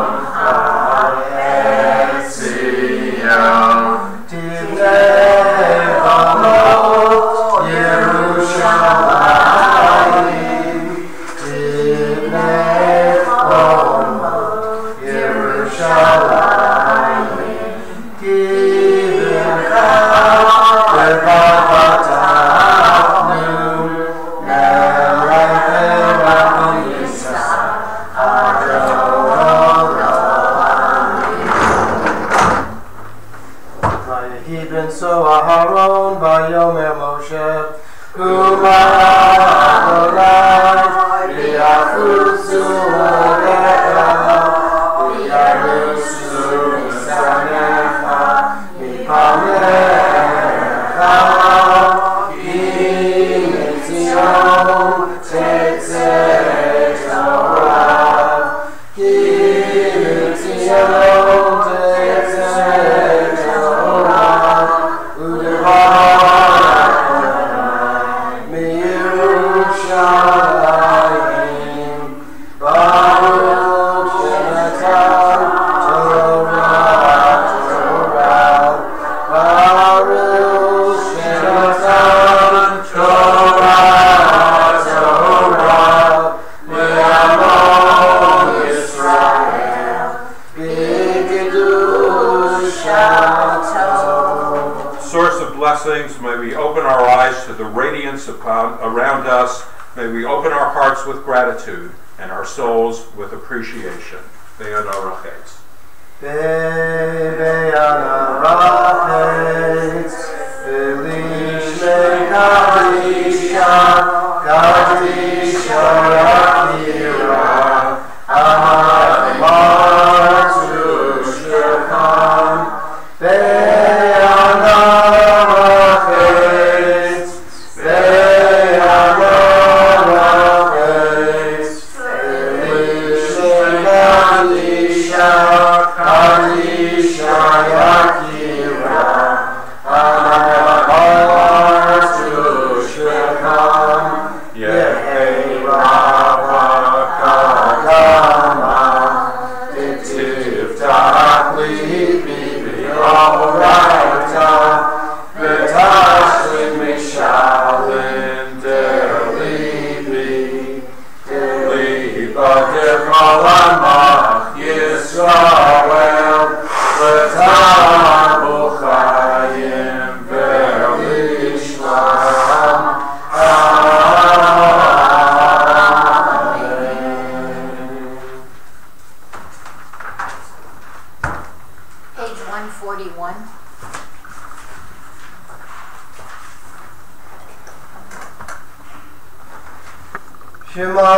we open our eyes to the radiance around us. May we open our hearts with gratitude and our souls with appreciation. Be'ana Rachetz. Be'ana Rachetz, Elish Kadisha, Kadisha Yakira, Amar Tushkam, Be'ana Rachetz, Be'ana Rachetz, Elish Kadisha, Kadisha Yakira, Amar Tushkam, Yehi Rabakakama, Tiftach Libi B'Oraita, V'tashlim Mishalin Der Libi, Liba Dekol Amach Yisrael, V'tam B'chayim V'lishlam. Page 141. Shema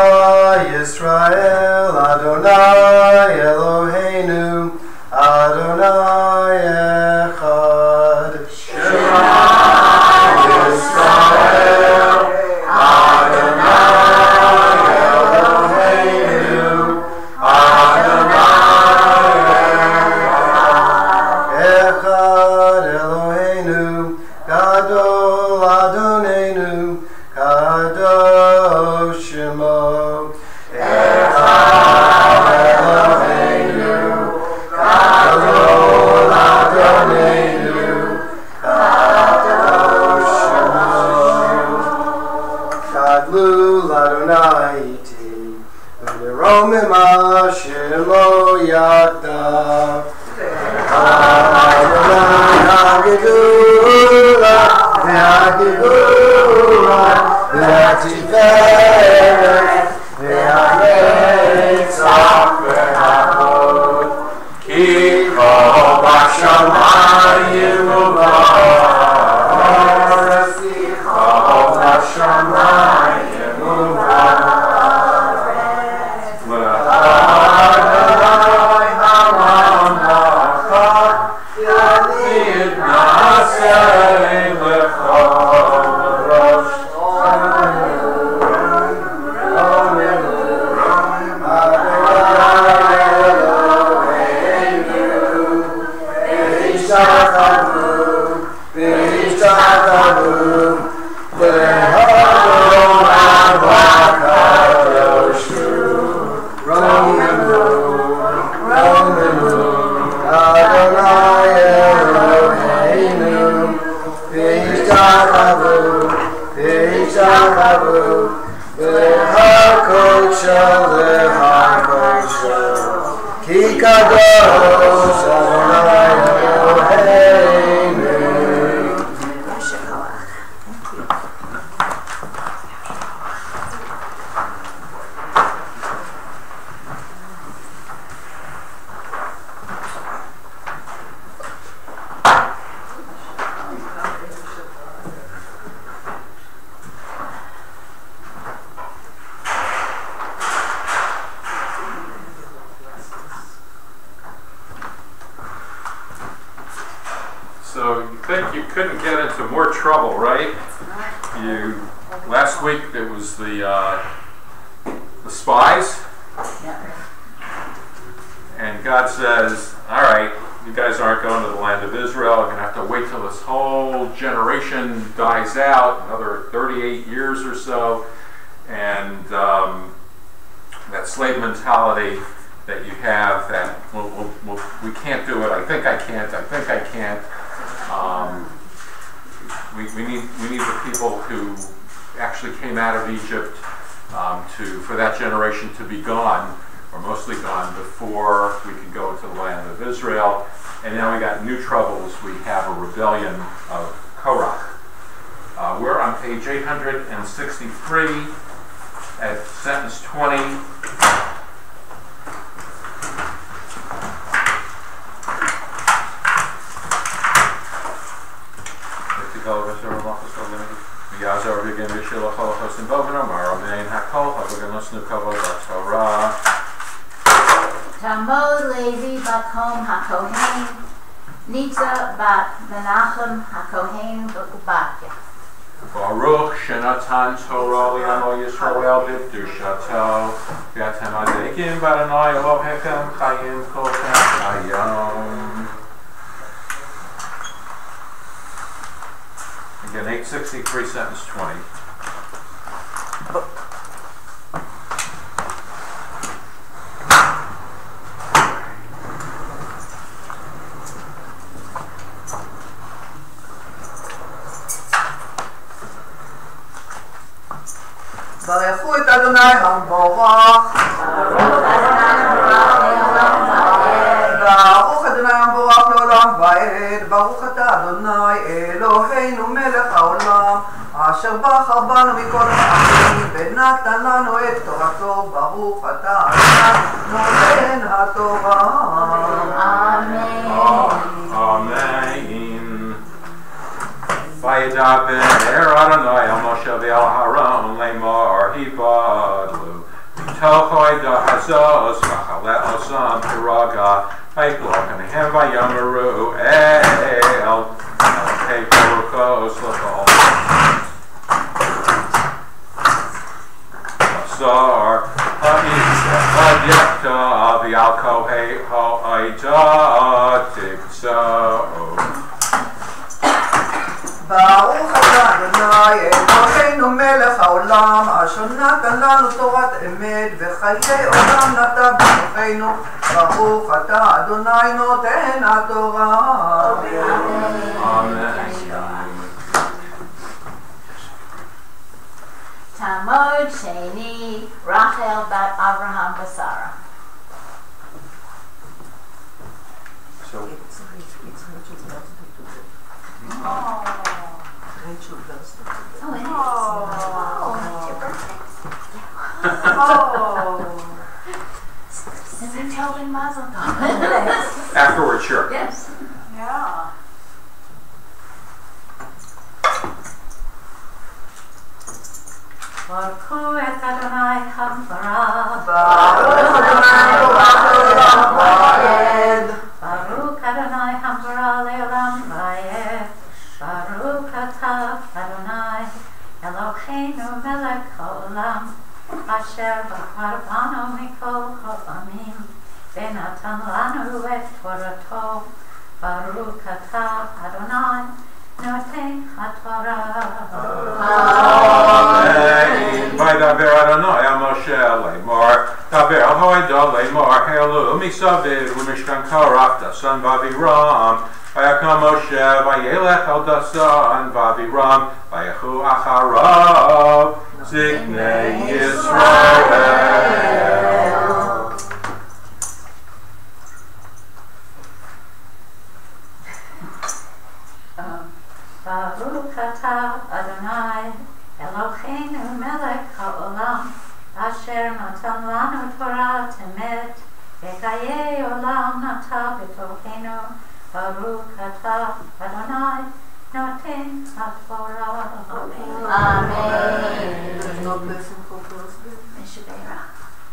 Yisrael, Adonai Eloheinu, Adonai Echad. Shema Yisrael, Adonai Eloheinu, Adonai Echad Eloheinu, Gadol Adonenu, Kadosh Shemo. Echad Eloheinu, Gadol Adonenu, Kadosh Shemo. Gadlu Adonai iti, Uneromim Shemo Yakta. Adonai Hagidula, Hagidula, V'Tiferet, V'Hanetzach V'Havod, Ki kol b'shamayim u'ba'aretz, Ki kol b'shamayim u'ba'aretz, L'Adonai ha'mamlacha, Yadid na'aseh l'chol rosh. Ki kadosh Adonai Eloheinu. So you think you couldn't get into more trouble, right? Last week it was the spies, and God says, all right, you guys aren't going to the land of Israel. You're going to have to wait till this whole generation dies out, another 38 years or so, and that slave mentality that you have, that we can't do it, I think I can't. We need the people who actually came out of Egypt for that generation to be gone, or mostly gone, before we could go into the land of Israel. And now we got new troubles. We have a rebellion of Korach. We're on page 863 at sentence 20. Tamod Levi Bakom HaKohen, Nitza Bat Menachem HaKohen Ubatya. Baruch Shenatan Torah Li'amo Yisrael B'Kedushato V'atem Adekim B'Adonai Elohechem Chayim Kolchem Hayom. Again, 863, sentence 20. ברכו את אדוני המבורך. ברוך אדוני המבורך לעולם ועד. ברוך אתה אדוני אלוהינו מלך העולם, אשר בחר בנו מכל העמים ונתן לנו את תורתו. ברוך אתה אדוני נותן התורה. Amen. Amen. Vayedaber Adonai al Moshe ve'al Haron lemor hibadlu v'tochoi dahazos v'chalet osam piraga v'yiklochanehem v'yomeru el elkei porukos l'chol asar ha'yikta v'al kohei ha'ida tikso. ברוך אתה אדוני אלוהינו מלך העולם, אשר נתן לנו תורת אמת וחיי עולם נטע בתוכנו. ברוך אתה אדוני נותן התורה. Amen. Tamod Sheni Rachel Bat Abraham Basara. So Oh, it is. It's your birthday. Is it Tobin Mazel Tov? afterwards, sure. Yes. Yeah. Baruchu et Adonai Hamvara. ברוך אדוני ברוך לעולם ועד. Baruch Adonai Hamvara le'olam vayed. Baruch atah Adonai Eloheinu melech haolam, asher bachar banu mikol ha'amim, v'natan lanu et torato. Baruch atah Adonai noten haTorah. Amen. Vayedaber Adonai al Moshe lemor daber al ha'ida lemor ha'elu misaviv u'mishkan korach dasan v'aviram. Vayakam Moshe vayelech al dasan v'aviram vayechu acharav ziknei Yisrael. Baruch atah Adonai Eloheinu melech haolam, asher natan lanu Torah emet, v'chayei olam nata b'tochenu. Baruch atah Adonai noten haTorah. Amen.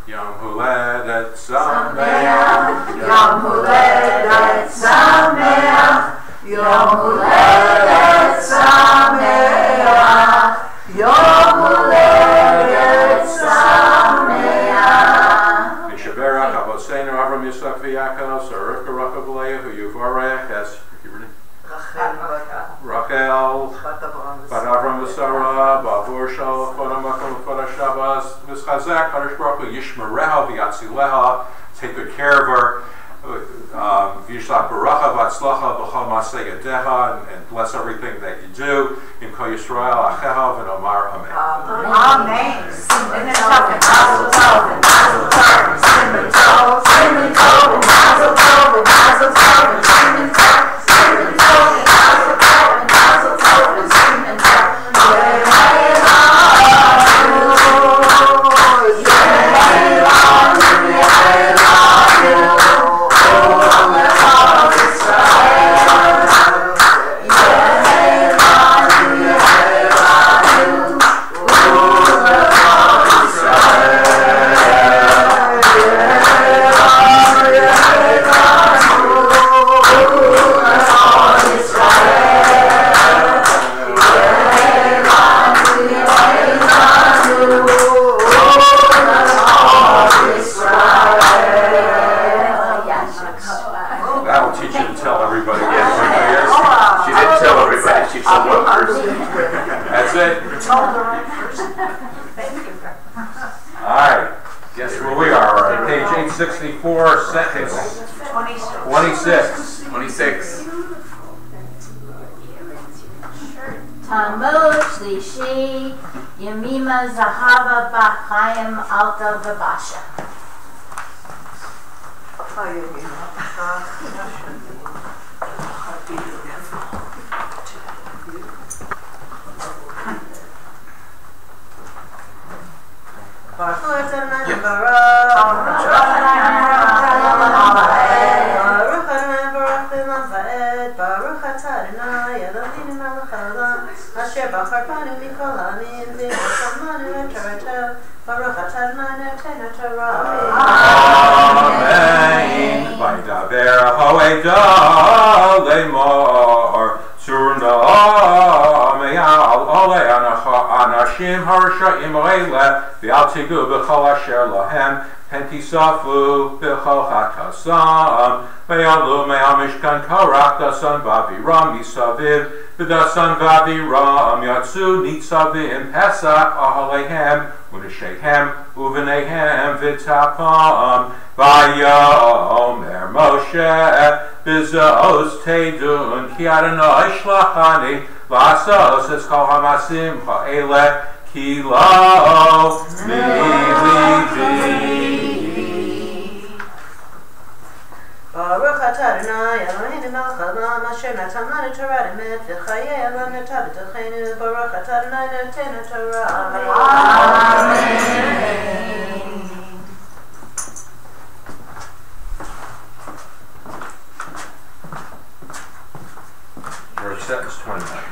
Yom Huledet Sameach, Sameach. Yom Huledet Sameach, Yom Huledet Sameach, Yom Huledet Sameach. Mishaberach Avoseinu Avram Yitzchak v'Yaakov Saruk Rachel Leah Yuvarech as Rachel Bat Avram v'Sarah Bavur Shal Chod HaMakom Chod HaShabbos V'Schazek Kadosh Baruch Hu Yishmereha v'Yatzileha. Take good care of her. V'Yishlach Baracha v'Atzlacha b'Chol Masei Yadeha, and bless everything that you do. In Kol Yisrael Acheha v'Nomar Amen. Amen. Mazel tov, mazel tov, mazel tov, mazel tov. Page 864, sentence 26. 26. Talmud Shlishi Yemima Zahava B'Chaim Alta V'Basha. Asher b'charpanu mikol ha'anim v'samanu etorah Baruch atah Adonai noten Torah. Amen. Vaydaber ha'eda lemor surna meyal ole anashim harasha'im leile v'al tigu b'chol asher lahem Pentisafu b'chol chatasam Ve'alu me'al mishkan korach dasan v'aviram misaviv V'dasan v'aviram yatsu nitzavim pesach ahalehem U'nesheihem u'v'neihem v'tapam V'yomer Moshe b'zos teidun Ki Adonai shlachani V'asos es kol hamasim ha'eleh Ki lo mi Baruch atah Adonai Eloheinu melech haolam asher natan lanu Torah emet v'chayei olam natav b'tocheinu Baruch atah Adonai notenu Torah. Amen. Verse sentence 29.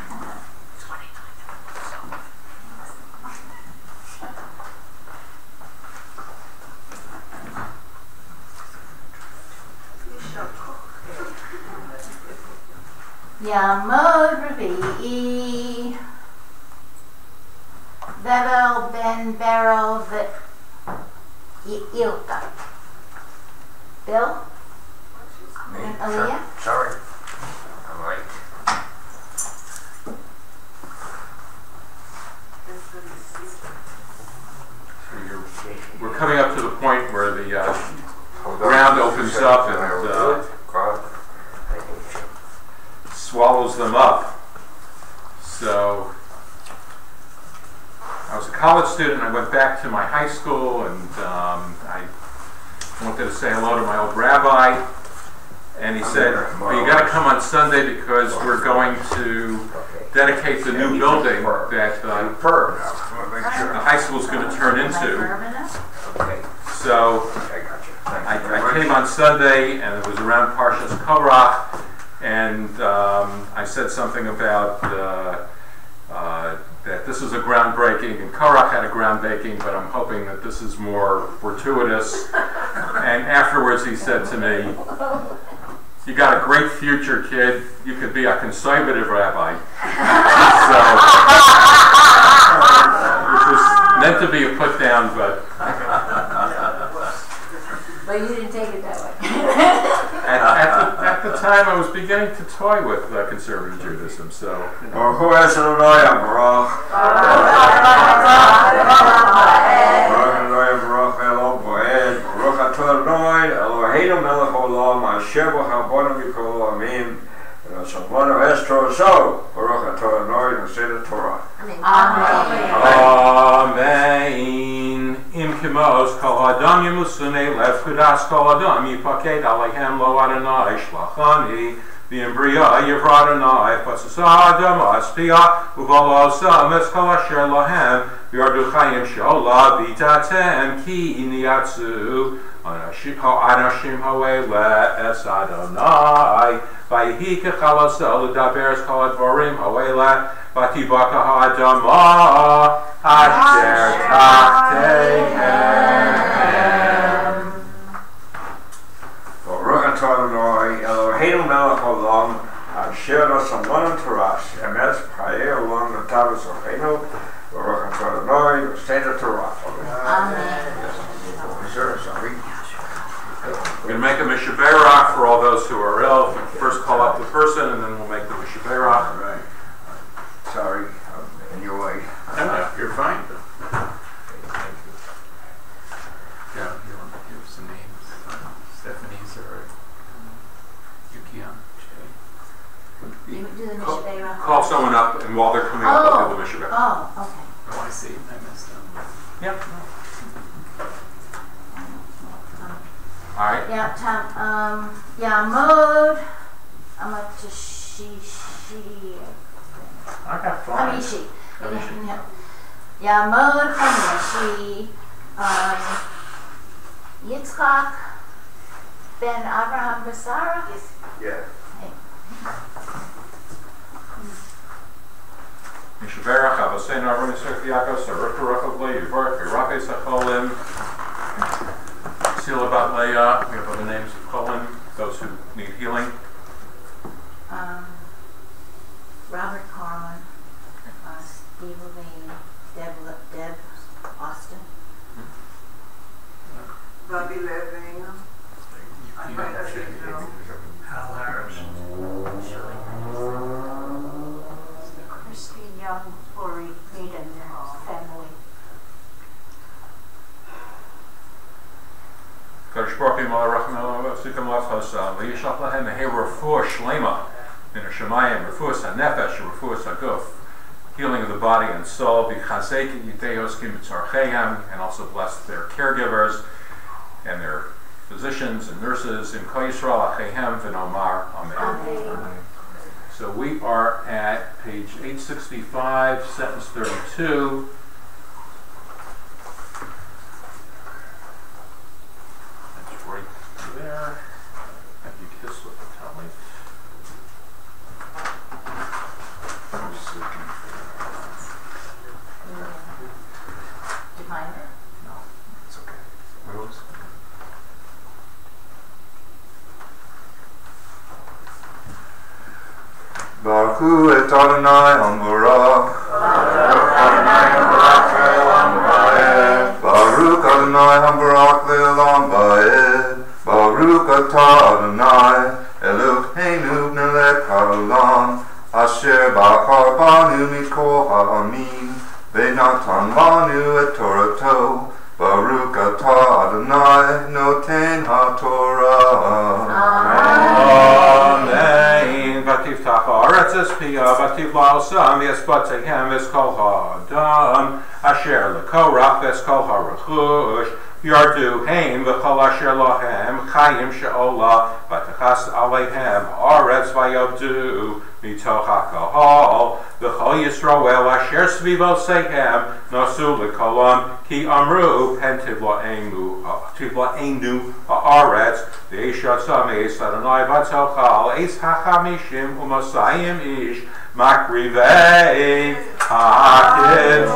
Yamod Revi'i Bevel ben Beryl Ilka. Bill? And Aaliyah? Sorry. I'm late. We're coming up to the point where the ground opens up and swallows them up. So I was a college student. I went back to my high school and I wanted to say hello to my old rabbi. And he said, well, you got to come on Sunday because we're going to dedicate the new building that the high school is going to turn into. So I came on Sunday and it was around Parshas Korach, and I said something about that this is a groundbreaking, and Korach had a groundbreaking, but I'm hoping that this is more fortuitous. And afterwards he said to me, you got a great future, kid. You could be a conservative rabbi. So, which was meant to be a put down, but you didn't take it that way. at the time I was beginning to toy with conservative Judaism. So, Amen. Im kimos kol adam yemusune lev kudas kol adam yipaked alehem lo Adonai shlachani v'imbriya yivra Adonai patzasa adam aspia uvalosa mes kol asher lahem v'yardu chayim she'ola v'itatem ki niyatsu anashim ha'ele es Adonai v'yihi kechalasa l'daber es kol advarim ha'ele v'tibaka ha'adama asher tachtehem. Baruch atah Adonai Eloheinu melech haolam asher nasan Torah emes chayei olam natav b'tocheinu Baruch atah Adonai notenu Torah. Amen. We're going to make a Mishaberach for all those who are ill. First call up the person and then we'll make the Mishaberach. Right. Sorry, I'm in your way. No, you're fine. Yeah, call someone up, and while they're coming up, they'll do the Mishabech. Oh, okay. Oh, I see. I missed them. Yep. All right. Yeah, Tom, Yamod, I'm up to she. I got Hamishi. Yamod Hamishi, Yitzchak ben Abraham Basara. Yeah. Mishaberach, Avoseinu, Avram Yitzchak Yaakov, Saruk Baruch Lo, Yivarach, Yerafei Sacholim, Sila Bat Leah. We have other names of Cholim, those who need healing. Robert Carlin, Steve Levine, Deb Austin. Bobby Levine. Hal Harris. Christine Young, Lori Mead and family. Kadosh Baruch Hu Malach Rachmano V'Sukam Lachos V'Yishlach Lahem Meher Refuah Shlema Min HaShamayim Refuas HaNefesh Refuas HaGuf, healing of the body and soul, V'Chazek Yiteios Kim Tzarcheihem, and also bless their caregivers and their physicians and nurses. In Kol Yisrael Acheihem V'Nomar Amen. So we are at page 865, sentence 32. That's right there. Have you kissed with the tummy? Define it. No, it's okay. Rose? Baruch Hu et Adonai Hamvarach. Baruch Adonai Hamvarach le'olam va'ed. Baruch atah Adonai Eloheinu melech haolam, asher bachar banu mikol ha'amin, ve'natan lanu et Torato. Baruch atah Adonai noten ha'torah. Amen. V'tiftach ha'aretz es piyah, v'tivla osam v'yespatzeihem v'eskol ha'adam, asher l'korach v'eskol ha'rechush, yardu heim v'chol asher lohem, chayim she'ola, v'techas aleihem ha'aretz v'yavdu, mitoch ha'kahal, v'chol Yisrael asher svivoseihem, nosu l'kolam, ki amru, pen tivla'enu ha'aretz, v'eshat sameis Adonai v'tzochal, eis ha'chamishim u'mosayim ish, makrivei ha'kitoret.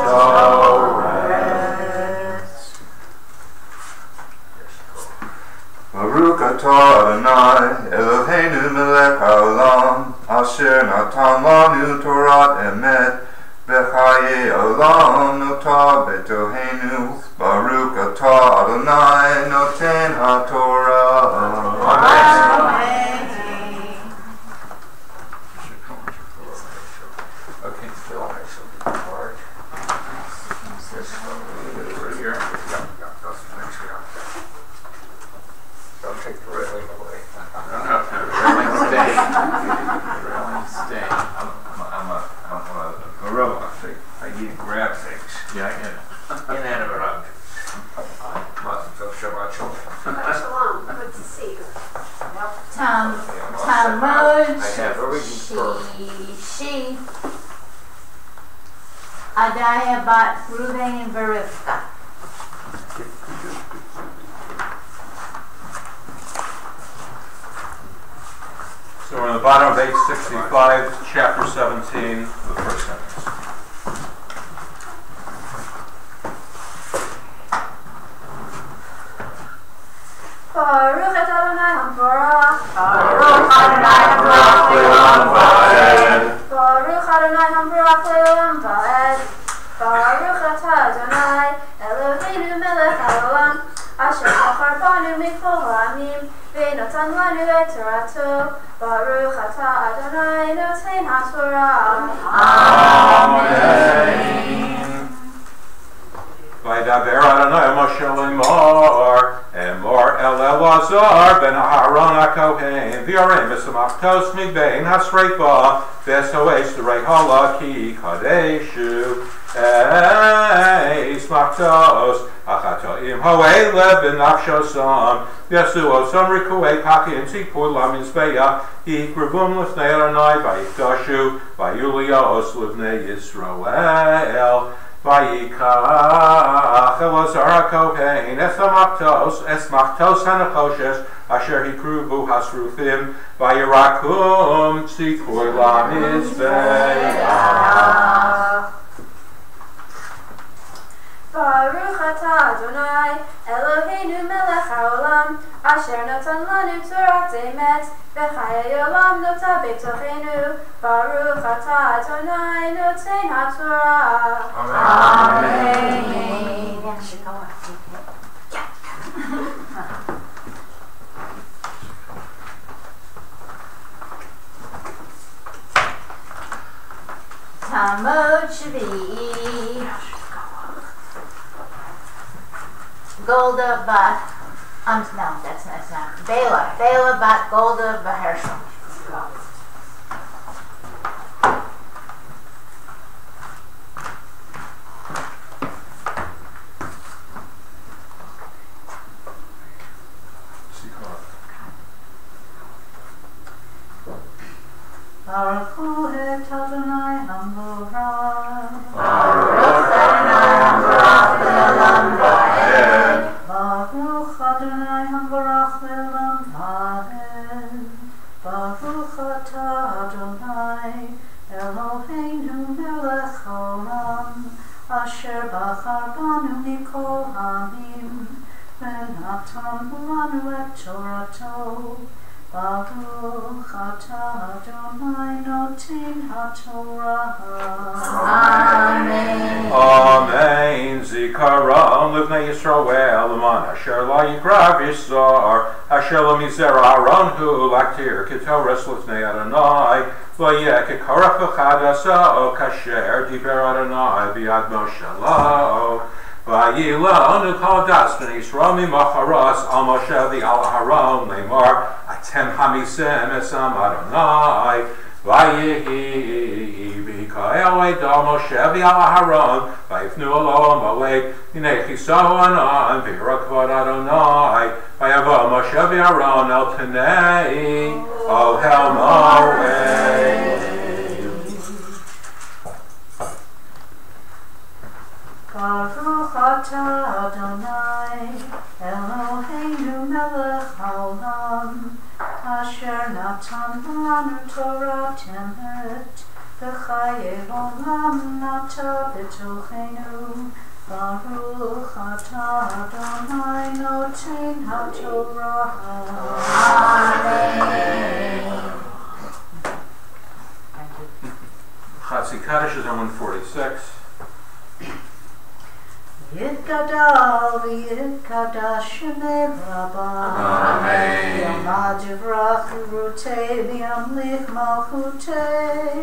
Baruch atah Adonai Eloheinu melech haolam, asher natan lanu Torat emet, v'chaye olam notah betoheinu. Baruch atah Adonai noten ha'torah. Okay, Phil. Here. Don't take the railing away. I'm a gorilla. I need to grab things. Yeah, I get it. Inanimate objects. Shabbat Shalom. Shalom, good to see you. Tamud, I have everything first. she, Adaya bat Ruvain Verifka. So we're on the bottom of 865, chapter 17, the first sentence. Baruch et Adonai Hamvarach. Baruch Adonai Hamvarach le'olam va'ed. Baruch Adonai Hamvarach le'olam va'ed. Baruch atah Adonai Eloheinu melech haolam, asher bachar banu mikol ha'amim, ve'natan lanu et Torato. Baruch atah Adonai noten ha'torah. Amen. Vaydaber Adonai Moshe lemor, emor ele Elazar ben Aharon HaKohen, V'yarim v'samachtos mibein hasreifa, v'esoes d'rei halaki kadeshu, Smachtos, Achatoim, Hoele b'nafshosam, Yesuosam rikuei kakin tzipur lamizbeya, Yikruvum l'fnei Aronai, Vayikdoshu, Vayulios l'fnei Yisrael, Vayikach Elazar HaKohen, Esmachtos hanachoshes, Asher hikruvu hasrufim, Vayirakum tzipur lamizbeya. Baruch atah Adonai, Eloheinu melech haolam, asher natan lanu Torat emet, v'chayei olam nota b'tochenu. Baruch atah Adonai, noten haTorah. Amen. Talmud Shvi'i. Golda bat, no, that's not. Bela bat Golda Behershel. Baruch hu et Adonai Hamorah. Baruch Adonai Hamorach le'olam va'ed. Baruch Adonai Hamorach le'olam va'ed. Baruch atah Adonai Eloheinu melech haolam, asher bachar banu mikol ha'amim, v'natan lanu et Torato. Baruch atah Adonai noten haTorah. Amen. Amen. Zikaron livnei Yisrael l'man asher la yigrav Yisar asher lo mizera Aaron hu laktir k'toras livnei Adonai v'yeh k'karach v'chadasa o kasher diber Adonai b'yad Moshe lo v'yilanu kol das b'nei Yisrael mimacharas al Moshe v'al Aharon le'mar atem hamisem esam Adonai v'yehi Mikael Edom Moshe v'al Aharon v'yifnu Elohim Moed Hinei chisahu anan v'yirakvod Adonai v'yavo Moshe v'Aaron el Tanei Ohel Moed. Baruch atah Adonai Eloheinu melech haolam, asher natan lanu Torat emet, v'chayei olam nata b'tochenu. Baruch atah Adonai noten haTorah. Amen. Chatzi Kaddish is on 146. Yitgadal v'yitgadash shemei Rabbah. Amen. Yamad yivrach urutei v'yamlich malchutei.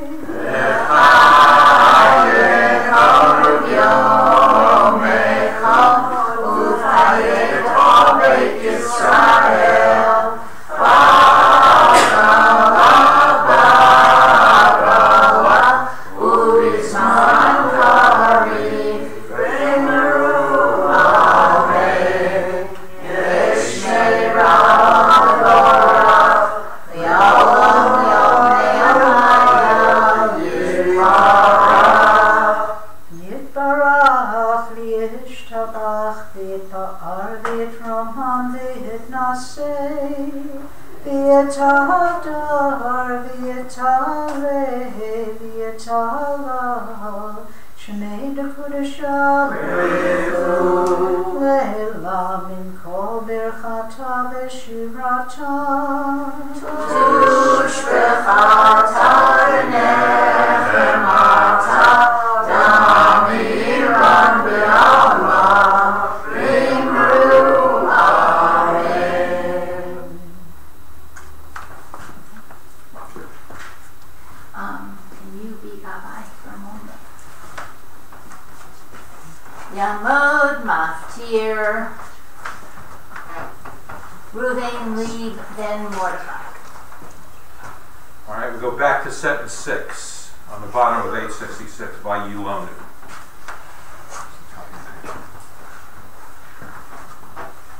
Reuven, Leib, then Mordechai. All right, we go back to sentence 6 on the bottom of 866 by Yulonu.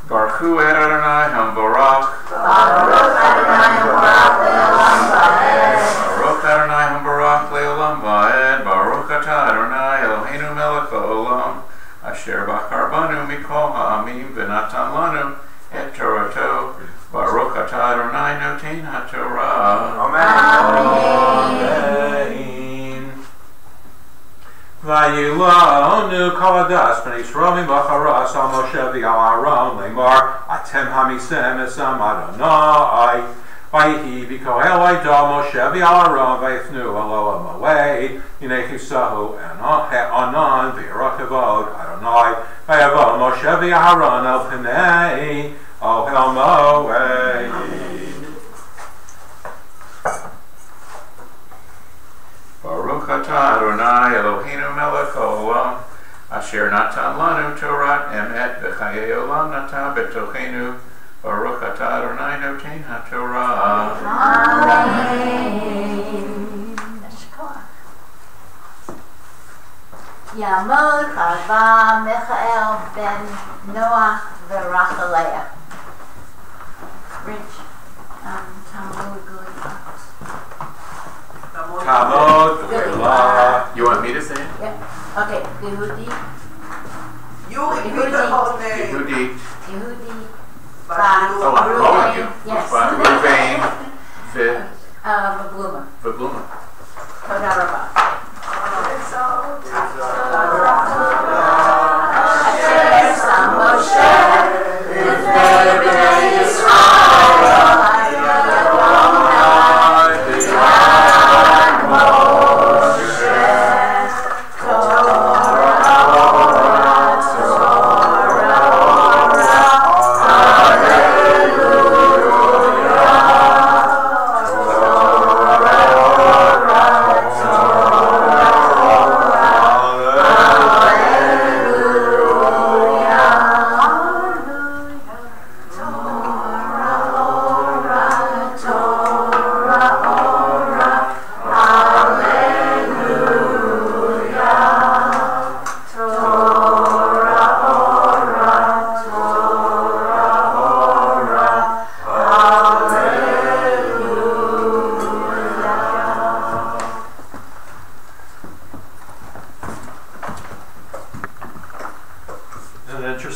Baruchu et Adonai Hambarach. Baruch Adonai Hambarach le'olam va'ed. Baruch Adonai Hambarach le'olam va'ed. Baruch atah Adonai Eloheinu melech ha'olam. Asher bachar banu mikol ha'amim v'natan lanu et Torato. Baruch atah Adonai noten ha'torah. Amen. Vayilonu kol hadas b'nei Yisrael mimacharas al Moshe v'al Aaron lemar atem hamisem esam Adonai Vayihi v'kohel Ida Moshe v'al Aaron v'yifnu elo Moed hinei chisahu anan v'yirachevod Adonai v'yavo Moshe v'al Aaron el pnei ohel Moed. Baruch atah Adonai Eloheinu melech ha'olam, asher natan lanu Torat emet v'chayei olam nata betochenu. Baruch atah Adonai noten ha'torah. Amen. Yamod Chava Michael ben Noach v'Rachaleah. Rich, Talmud Guli. Talmud Gula. You want me to say it? Yeah. Okay. Yehudi. You repeat the whole name. Yehudi. Yehudi. But Oh, I'm calling you. Yes. Reuven. Bluma. V'bluma. Toda Rabah.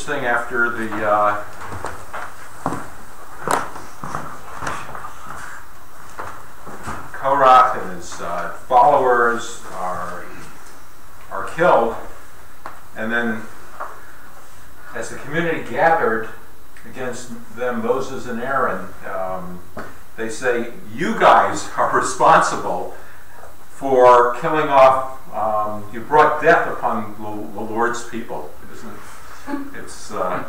After the Korach and his followers are killed, and then as the community gathered against them, Moses and Aaron, they say, "You guys are responsible for killing off. You brought death upon the Lord's people." Isn't it? It's, I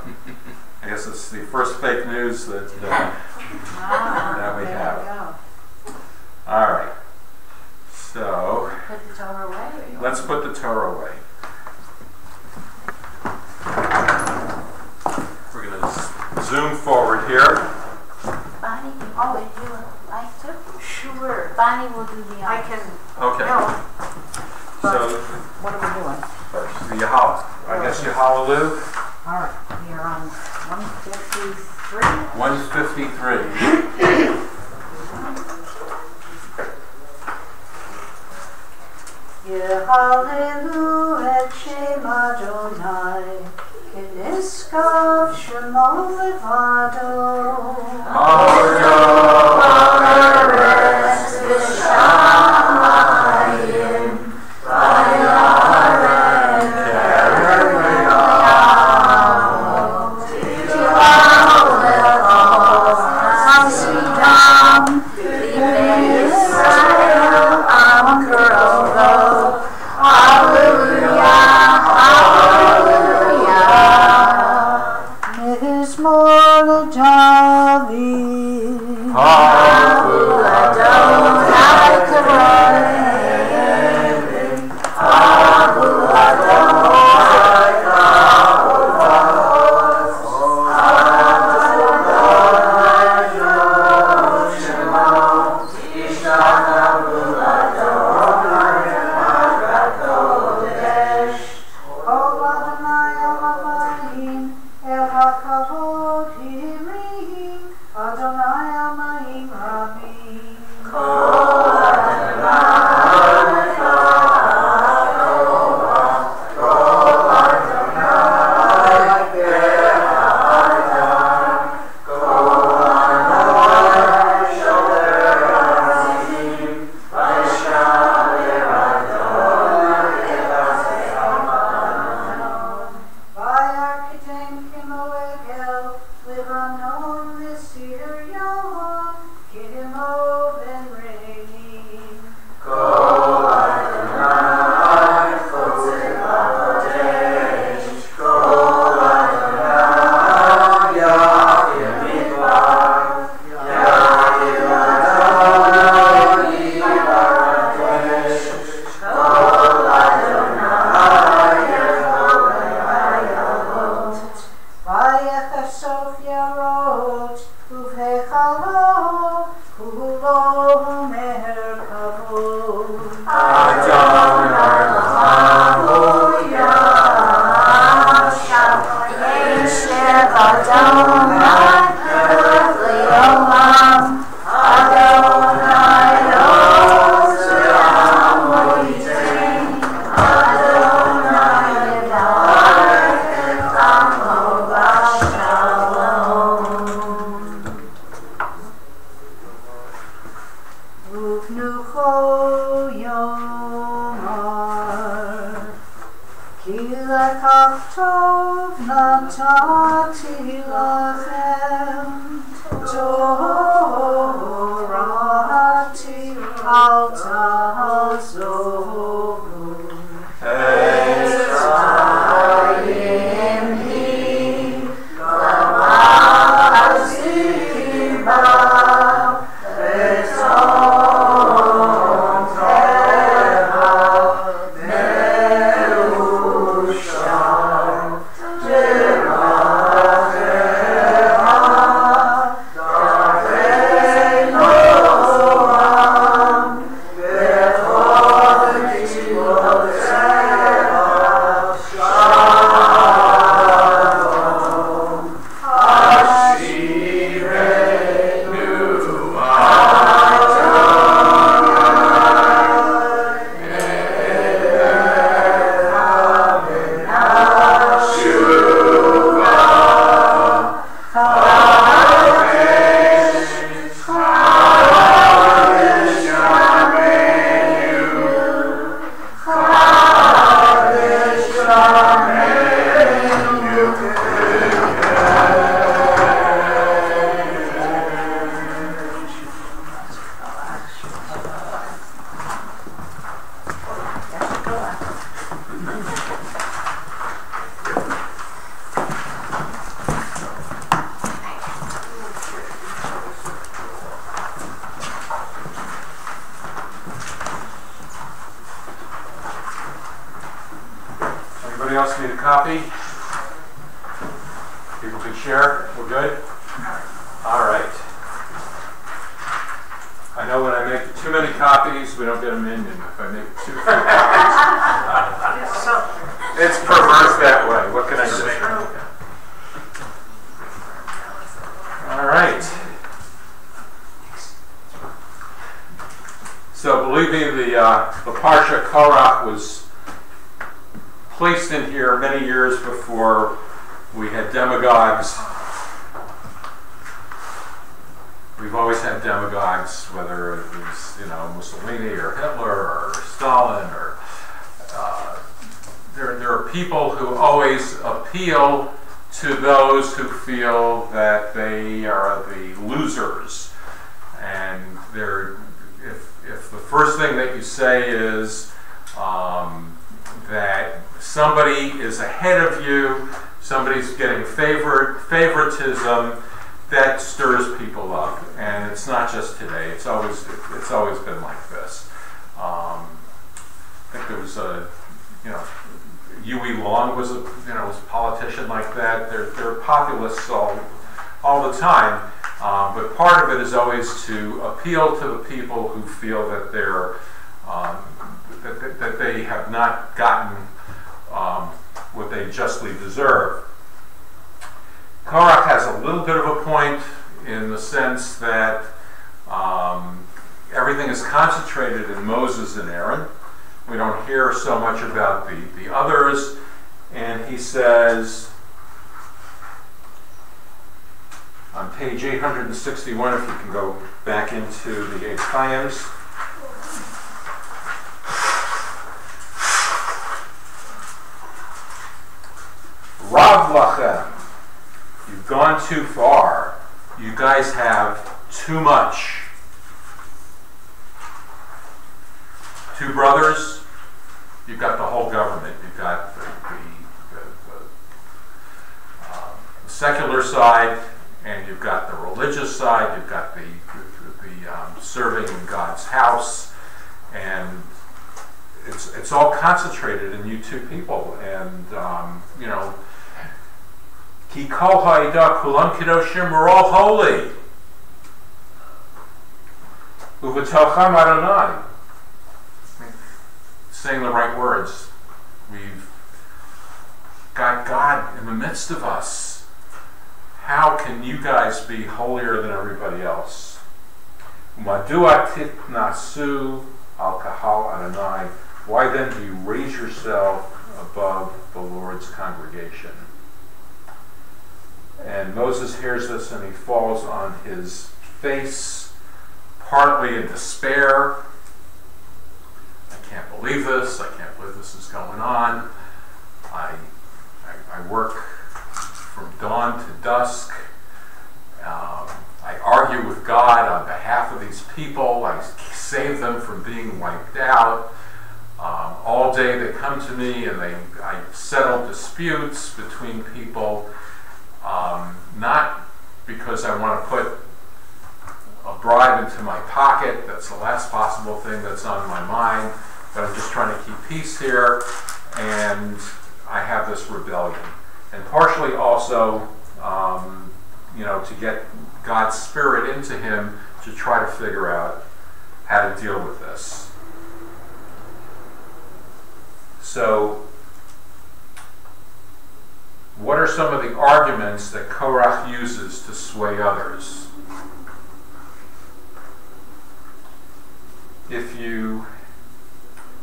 guess it's the first fake news that we have. All right. So, Put the Torah away. let's put the Torah away. We're going to zoom forward here. Bonnie, would you like to? Sure. Bonnie will do the I can, Okay. no, So, what are we doing first? the I guess Hallelujah. All right, we are on 153. 153. Yehalelu et Shem Adonai, Keniskav Shemo Levado. Haaretz v'shamayim, v'yaren kerem v'yamo, v'tilavol hasidam, v'bnei Yisrael am karovo. Hallelujah, hallelujah. Mizmor David. Adonai Karolim, Abu Adonai Kavos, Adonai Amayim Rabim. Anybody else need a copy? People can share? We're good? All right. I know when I make too many copies, we don't get them in, and if I make too few copies, it's perverse that way. What can I say? All right. So believe me, the Parsha Korach was placed in here many years before we had demagogues. We've always had demagogues, whether it was, Mussolini or Hitler or Stalin, or there are people who always appeal to those who feel that they are the losers, and if the first thing that you say is that somebody is ahead of you, somebody's getting favoritism, that stirs people up, and it's not just today. It's always been like this. I think there was Huey Long was a politician like that. They're populists all the time, but part of it is always to appeal to the people who feel that they're that they have not gotten what they justly deserve. Korach has a little bit of a point in the sense that everything is concentrated in Moses and Aaron. We don't hear so much about the others. And he says, on page 861, if you can go back into the Eight Chayims. Rav lachem, you've gone too far. You guys have too much. Two brothers, you've got the whole government. You've got the secular side, and you've got the religious side. You've got the serving in God's house, and it's all concentrated in you two people. And you know, Ki kol ha'ida kulam kedoshim, we're all holy. Uv'tocham Adonai. Saying the right words. We've got God in the midst of us. How can you guys be holier than everybody else? Madua titnasu al kahal Adonai. Why then do you raise yourself above the Lord's congregation? And Moses hears this and he falls on his face, partly in despair. I can't believe this. I can't believe this is going on. I work from dawn to dusk. I argue with God on behalf of these people. I save them from being wiped out. All day they come to me and I settle disputes between people. Not because I want to put a bribe into my pocket. That's the last possible thing that's on my mind. But I'm just trying to keep peace here, and I have this rebellion. And partially also, you know, to get God's Spirit into him to try to figure out how to deal with this. So, what are some of the arguments that Korach uses to sway others? If you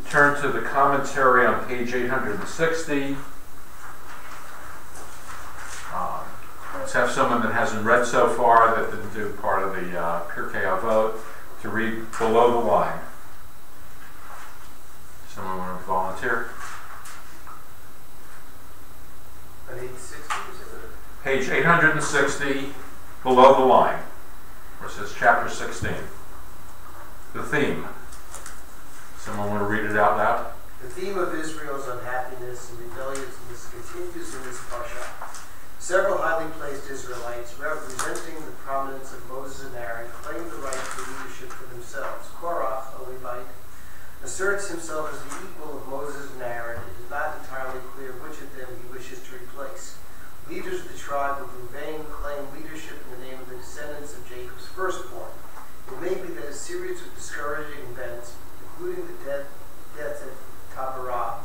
turn to the commentary on page 860, let's have someone that hasn't read so far, that didn't do part of the Pirkei Avot, to read below the line. Someone want to volunteer? Page 860, below the line, where it says chapter 16. The theme. Someone want to read it out loud? The theme of Israel's unhappiness and rebelliousness continues in this parsha. Several highly placed Israelites, representing the prominence of Moses and Aaron, claim the right to leadership for themselves. Korach, a Levite, asserts himself as the equal of Moses and Aaron. It is not entirely clear which of them he wishes to replace. Leaders of the tribe of Reuven claim leadership in the name of the descendants of Jacob's firstborn. It may be that a series of discouraging events, including the deaths at Taberah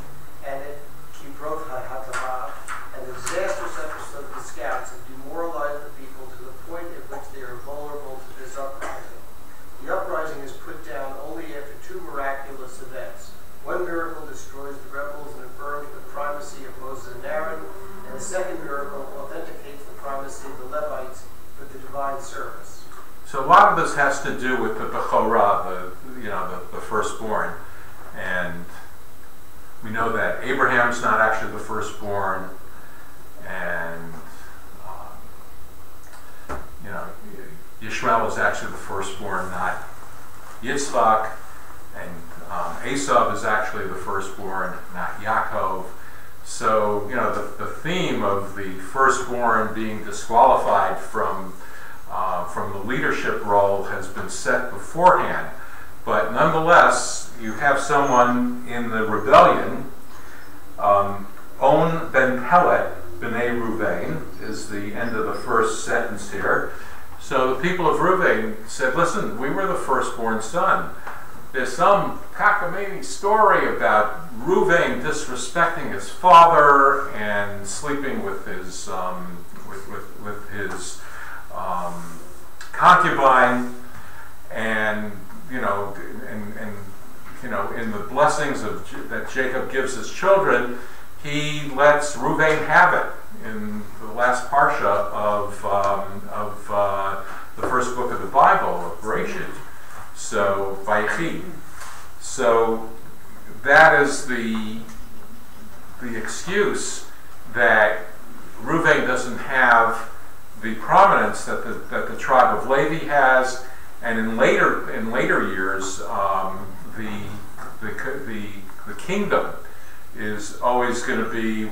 and at Kibroth HaHattalah, and the disastrous episode of the scouts, have demoralized the people to the point at which they are vulnerable to this uprising. The uprising is put down only after two miraculous events. One miracle destroys the rebels and affirms the primacy of Moses and Aaron, and the second miracle authenticates the primacy of the Levites for the divine service. So a lot of this has to do with the Bechorah, the firstborn, and we know that Abraham's not actually the firstborn, and Yishmael is actually the firstborn, not Yitzchak, and Esav is actually the firstborn, not Yaakov. So, the theme of the firstborn being disqualified from the leadership role has been set beforehand. But nonetheless, you have someone in the rebellion, On ben Pelet, B'nai Ruvain, is the end of the first sentence here. So the people of Ruvain said, listen, we were the firstborn son. There's some cockamamie story about Ruvain disrespecting his father and sleeping with his concubine, and in the blessings that Jacob gives his children, he lets Reuven have it in the last parsha of the first book of the Bible, of Bereshit. So, Vayechi. So that is the excuse that Reuven doesn't have the prominence that the tribe of Levi has, and in later years, the kingdom is always going to be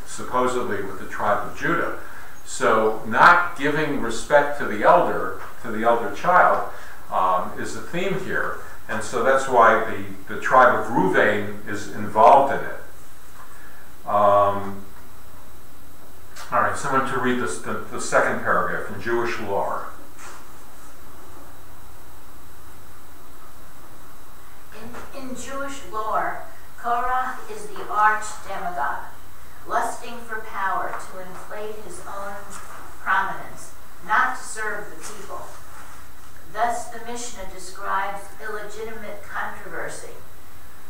supposedly with the tribe of Judah. So not giving respect to the elder child, is a theme here, and so that's why the tribe of Reuven is involved in it. All right, someone to read the second paragraph in Jewish law. In Jewish lore, Korah is the arch demagogue, lusting for power to inflate his own prominence, not to serve the people. Thus, the Mishnah describes illegitimate controversy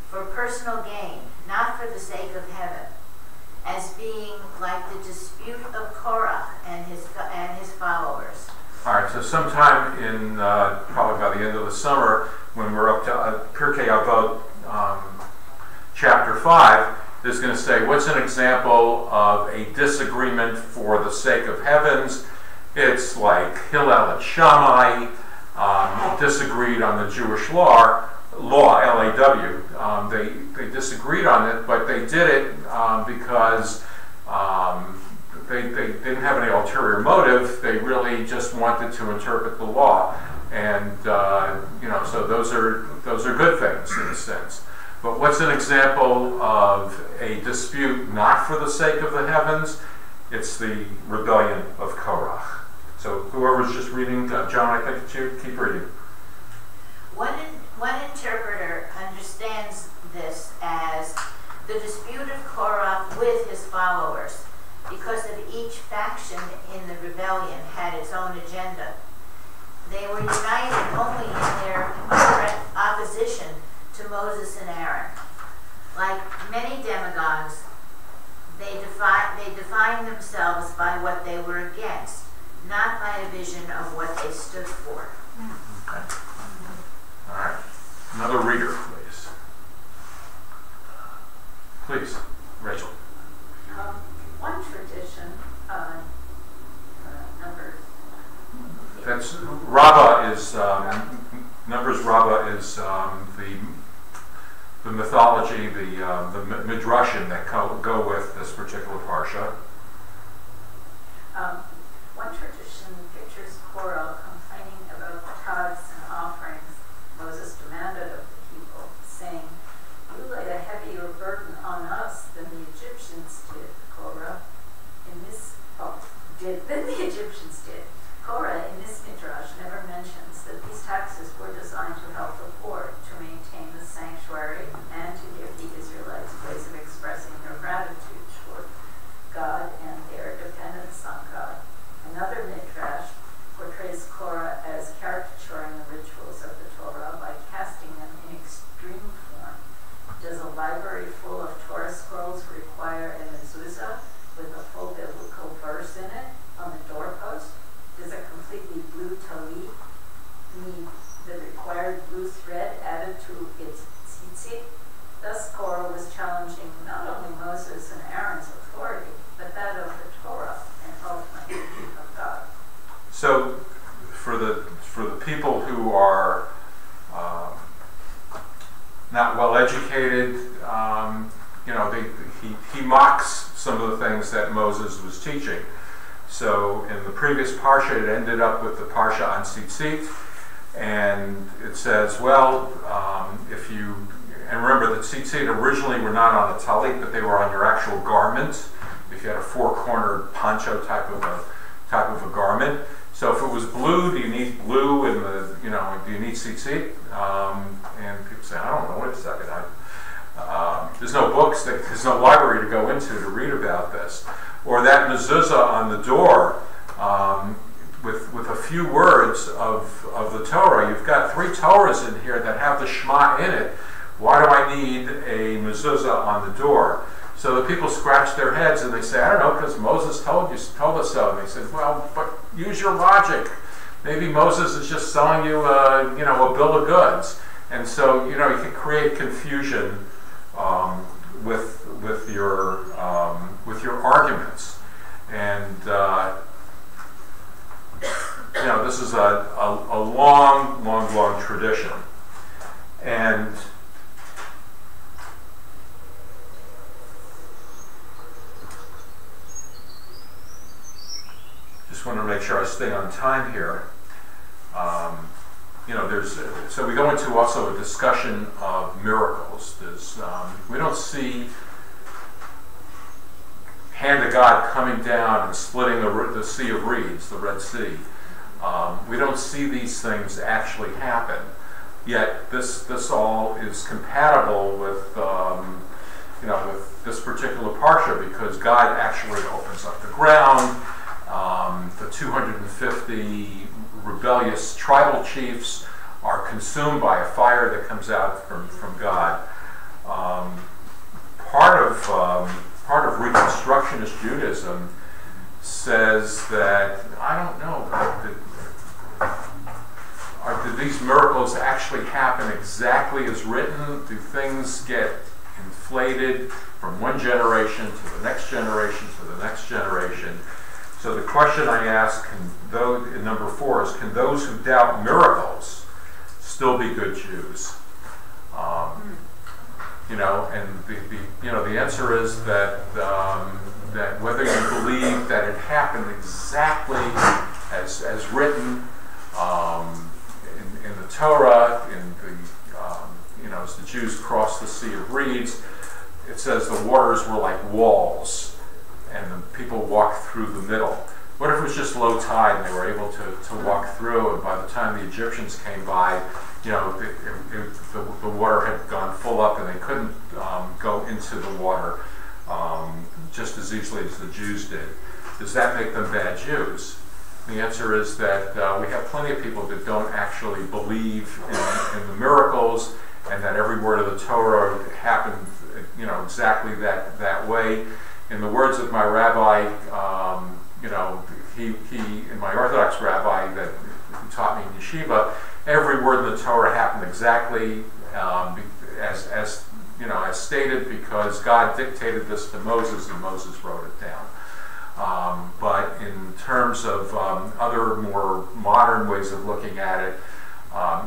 for personal gain, not for the sake of heaven, as being like the dispute of Korah and his followers. All right, so sometime in probably by the end of the summer, when we're up to Pirkei Avot, chapter 5, is going to say, what's an example of a disagreement for the sake of heavens? It's like Hillel and Shammai disagreed on the Jewish law, L-A-W. They disagreed on it, but they did it because they didn't have any ulterior motive. They really just wanted to interpret the law, and so those are good things in a sense. But what's an example of a dispute not for the sake of the heavens? It's the rebellion of Korah. So whoever's just reading, John, I think it's you. Keep reading. One interpreter understands this as the dispute of Korah with his followers, because of each faction in the rebellion had its own agenda. They were united only in their opposition to Moses and Aaron. Like many demagogues, they defined themselves by what they were against, not by a vision of what they stood for. Okay. All right. Another reader, please. Please, Rachel. One tradition, Numbers. That's Rabbah is Numbers. Rabbah is the mythology, the midrashim that go with this particular parsha. One tradition pictures Korah complaining about the tithes and offerings Moses demanded of the people, saying, "You laid a heavier burden on us than the Egyptians did, Korah." Than the Egyptians did. Korah in this midrash never mentions that these taxes were designed to help the poor, to maintain the sanctuary, and to give the Israelites ways of expressing their gratitude toward God and their dependence on God. Another midrash portrays Korah as caricaturing the rituals of the Torah by casting them in extreme form. Does a library full of Torah scrolls require a mezuzah with a full biblical verse in it on the doorpost? Does a completely blue talit need the required blue thread added to its tzitzit? Thus, Korah was challenging not only Moses and Aaron's authority, but that of the Torah and ultimately of God. So, for the people who are not well educated, he mocks some of the things that Moses was teaching. So in the previous parsha, it ended up with the parsha on tzitzit, and it says, and remember that tzitzit originally were not on a talit, but they were on your actual garment. If you had a four-cornered poncho type of a garment. So if it was blue, do you need blue in the, do you need tzitzit? And people say, I don't know, wait a second. There's no books, there's no library to go into to read about this. Or that mezuzah on the door with a few words of the Torah. You've got 3 Torahs in here that have the Shema in it. Why do I need a mezuzah on the door? So the people scratch their heads and they say, I don't know, because Moses told us so. And they said, well, but use your logic. Maybe Moses is just selling you, a bill of goods. And so, you can create confusion with your arguments. And this is a long tradition. And just want to make sure I stay on time here. So we go into also a discussion of miracles. We don't see hand of God coming down and splitting the Sea of Reeds, the Red Sea. We don't see these things actually happen. Yet this all is compatible with with this particular parsha, because God actually opens up the ground. The 250 rebellious tribal chiefs are consumed by a fire that comes out from God. Part of Reconstructionist Judaism says that, I don't know, did these miracles actually happen exactly as written? Do things get inflated from one generation to the next generation to the next generation? So the question I ask, in number 4, is, can those who doubt miracles still be good Jews? And the answer is that whether you believe that it happened exactly as written in the Torah, as the Jews crossed the Sea of Reeds, it says the waters were like walls, and the people walked through the middle. What if it was just low tide and they were able to walk through, and by the time the Egyptians came by, the water had gone full up and they couldn't go into the water just as easily as the Jews did? Does that make them bad Jews? The answer is that we have plenty of people that don't actually believe in the miracles, and that every word of the Torah happened, exactly that way. In the words of my rabbi, he my Orthodox rabbi that taught me in yeshiva, every word in the Torah happened exactly as stated, because God dictated this to Moses and Moses wrote it down. But in terms of other more modern ways of looking at it,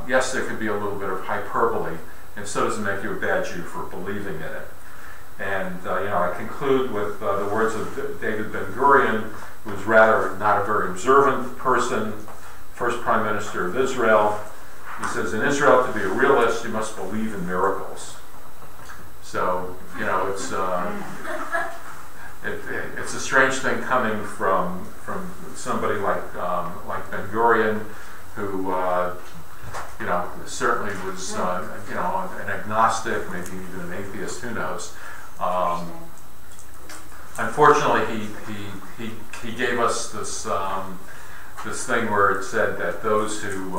yes, there could be a little bit of hyperbole, and so doesn't make you a bad Jew for believing in it. And I conclude with the words of David Ben-Gurion, who was rather not a very observant person, first Prime Minister of Israel. He says, in Israel, to be a realist, you must believe in miracles. So, it's a strange thing coming from somebody like Ben-Gurion, who certainly was an agnostic, maybe even an atheist, who knows. Unfortunately, he gave us this thing where it said that those who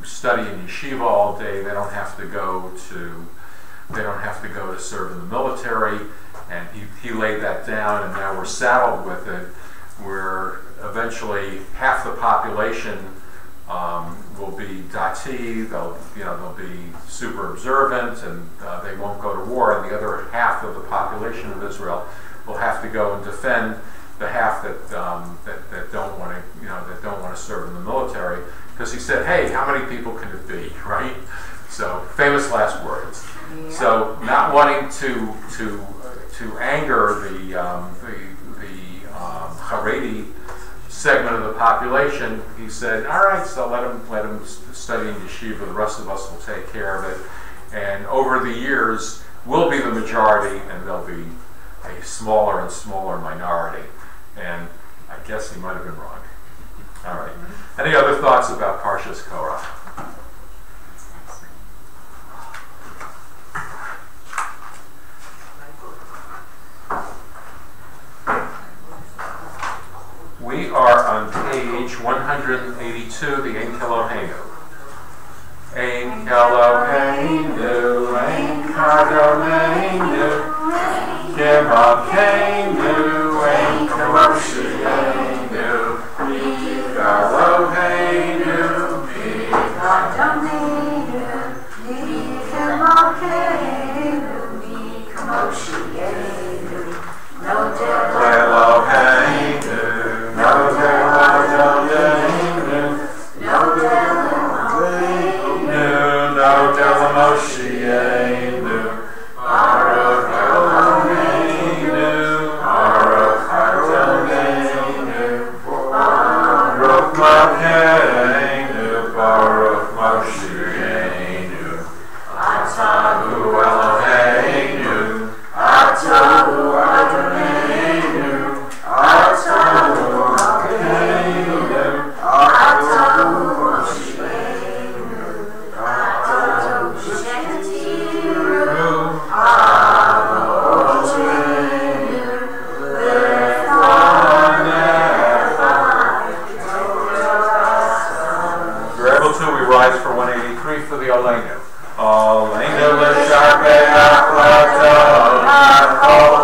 study in yeshiva all day, they don't have to go to serve in the military, and he laid that down, and now we're saddled with it, where eventually half the population will be dati, they'll be super observant, and they won't go to war, and the other half of the population of Israel will have to go and defend the half that don't want to serve in the military, because he said, hey, how many people can it be, right? So famous last words. Yeah. So not wanting to anger the Haredi segment of the population, he said, all right, so let him study in yeshiva, the rest of us will take care of it, and over the years we'll be the majority and they'll be a smaller and smaller minority. And I guess he might have been wrong. All right. Any other thoughts about Parshas Korah? We are on page 100. 82, the Ein Keloheinu. Ein Keloheinu, Ein Kadomeinu, Kemalkeinu, Ein Kamoshienu, Keloheinu, Kadomeinu, Kemalkeinu, Kamoshienu, no Keloheinu, no Keloheinu, no Kelamoshienu, Baruch Eloheinu, Baruch Adoneinu, Baruch Malkeinu, Baruch Moshienu, Atahu Eloheinu, Atahu Adoneinu, Atahu Malkeinu, Atahu Moshienu, Atahu Shekatiru, Avoteinu, If you're able to, we rise for 183 for the Aleinu. Aleinu l'sharpei achladon ha'chol,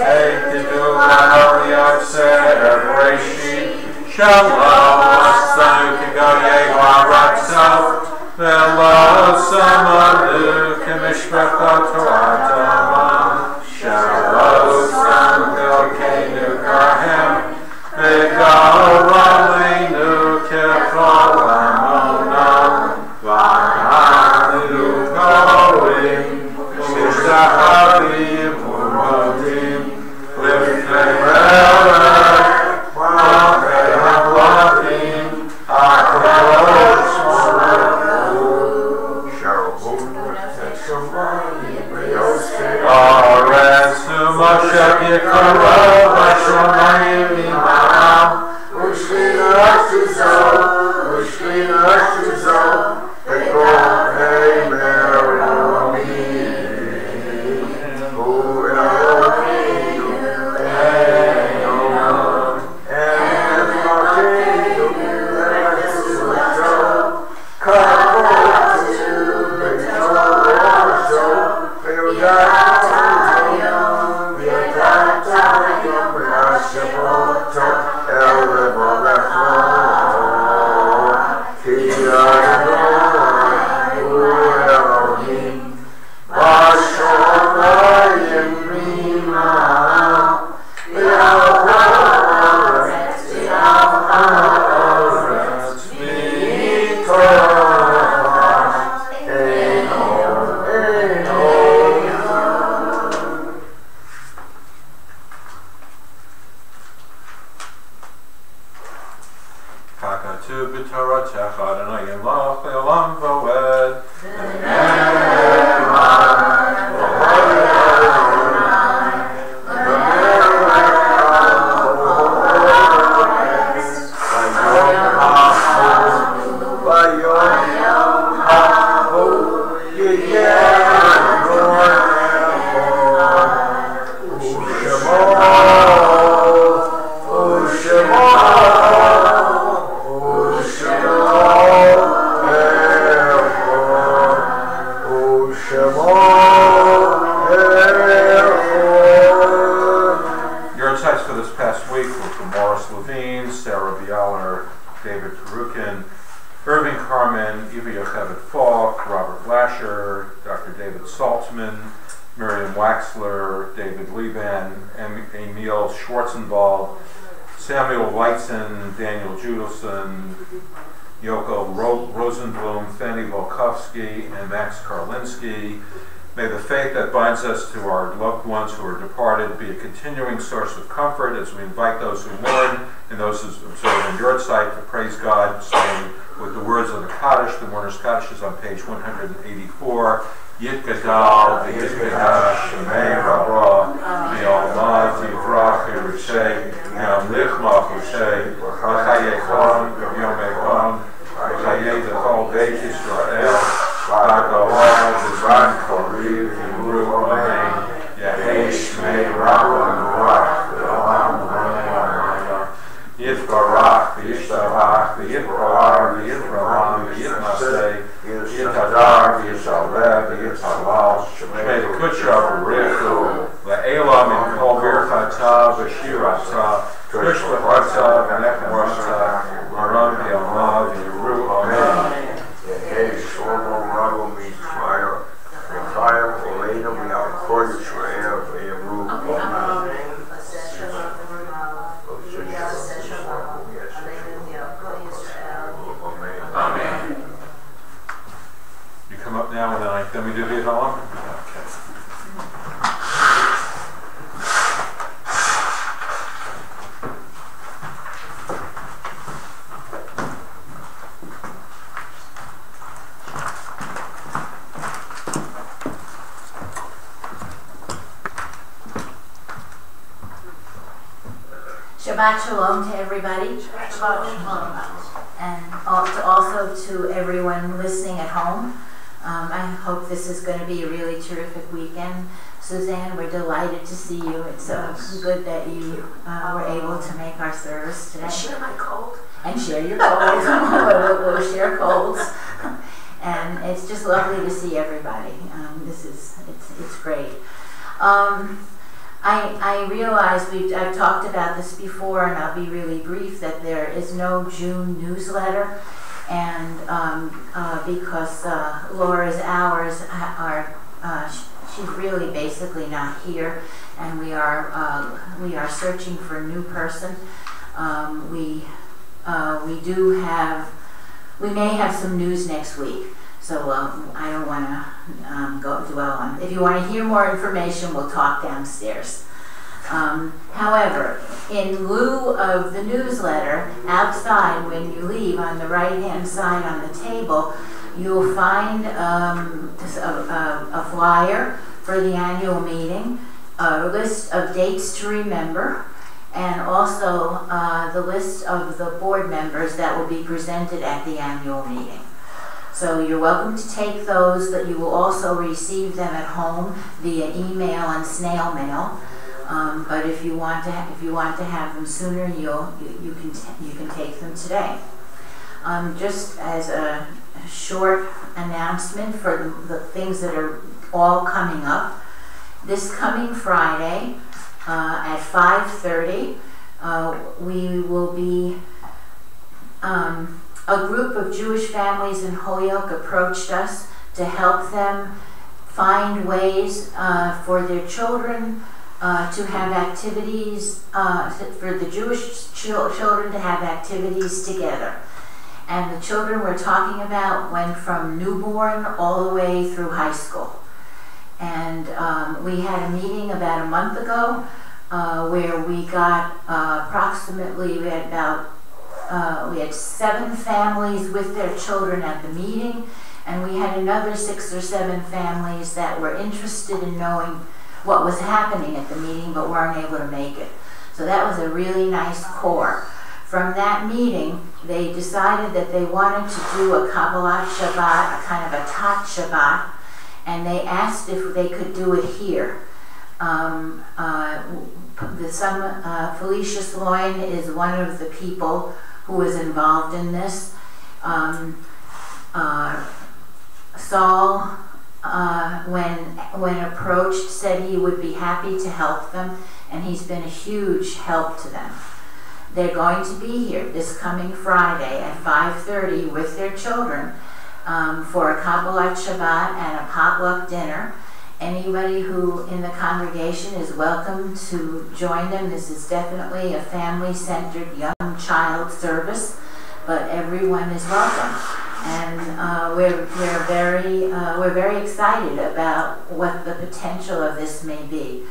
Eikidu l'hariyatzeh b'reishi, Shalom asanu kigoyei ha'ratzot, Ve'lo samadu k'mishpachot ha'adamah, Shalom samgokeinu karhem, Ve'garaleinu kechol amonam, V'hanu goim, U'shahabim u'modim, L'fnei melech, V'achei hamlachim, HaKadosh Aretz u'Moshe Yikaro, V'shomayim imam, U'shliach tuzo, U'shliach tuzo, V'korei meromim, U'Eloheinu Elohim, Eloheinu Eloheinu, Kavotu B'Torosho, V'Yodatayom, V'Yodatayom, V'Hashemoto, El Revorecho, Ki Adonai Hu Elohim, V'Shomayim Mimam, V'Al Haaretz, V'Al Haaretz, V'Torah, Eino, Eino. Kakatu b'Toratecha Adonai Yimloch le'olam v'oed. Your insights for this past week were from Morris Levine, Sarah Bialer, David Perukin, Irving Carmen, Eva Yocheved Falk, Robert Lasher, Dr. David Saltzman, Miriam Waxler, David Liban, Emil Schwarzenwald, Samuel Weitzen, Daniel Judelson, Yoko Rosenblum, Fanny Volkovsky, and Max Karlinski. May the faith that binds us to our loved ones who are departed be a continuing source of comfort as we invite those who mourn and those who observe in your sight to praise God, starting with the words of the Kaddish. The Mourner's Kaddish is on page 184. Yitgadal v'yitgadash shemei rabba v'yalmad yivrach Yerushay v'yamlich malchushay v'chayechon v'yomechon v'chayei v'chol beit Yisrael v'agalah v'zman koriv v'imru amen yahei shmei rabba v'ruach v'olam v'olam Yitbarach v'yishtabach v'yitgadash v'yit'rolam, v'yit'naseh, v'yit'adar, v'yit'aleh, v'yit'halal, shemei kutcha v'richu, le'elam in kol birchata v'shirata, kush v'chata v'nechemata, v'ram v'yamah v'yiru. Amen. Hey, Shlomo Rabo Mitzvah, Mikhail, Olena, we are called Israel, V'yamru, Amen. Amen. You come up now and then we do the Alam? Okay. Shabbat Shalom to everybody. Shabbat Shalom. And also to everyone listening at home. I hope this is going to be a really terrific weekend. Suzanne, we're delighted to see you. It's so good that you were able to make our service today. Share my cold. And share your colds. we'll share colds. And it's just lovely to see everybody. It's great. I realize I've talked about this before, and I'll be really brief, that there is no June newsletter, and because Laura's hours are, she's really basically not here, and we are searching for a new person. We may have some news next week. So I don't want to dwell on. If you want to hear more information, we'll talk downstairs. However, in lieu of the newsletter, outside when you leave, on the right-hand side on the table, you'll find a flyer for the annual meeting, a list of dates to remember, and also the list of the board members that will be presented at the annual meeting. So you're welcome to take those, but you will also receive them at home via email and snail mail. But if you want to have them sooner, you can take them today. Just as a short announcement for the things that are all coming up, this coming Friday at 5:30, we will be. A group of Jewish families in Holyoke approached us to help them find ways for their children to have activities, for the Jewish children to have activities together. And the children we're talking about went from newborn all the way through high school. And we had a meeting about a month ago where we got we had 7 families with their children at the meeting, and we had another 6 or 7 families that were interested in knowing what was happening at the meeting but weren't able to make it. So that was a really nice core. From that meeting, they decided that they wanted to do a Kabbalat Shabbat, a kind of a Tat Shabbat, and they asked if they could do it here. Felicia Sloan is one of the people who was involved in this. Saul, when approached, said he would be happy to help them, and he's been a huge help to them. They're going to be here this coming Friday at 5:30 with their children for a Kabbalat Shabbat and a potluck dinner. Anybody who in the congregation is welcome to join them. This is definitely a family-centered young child service, but everyone is welcome. And we're very excited about what the potential of this may be.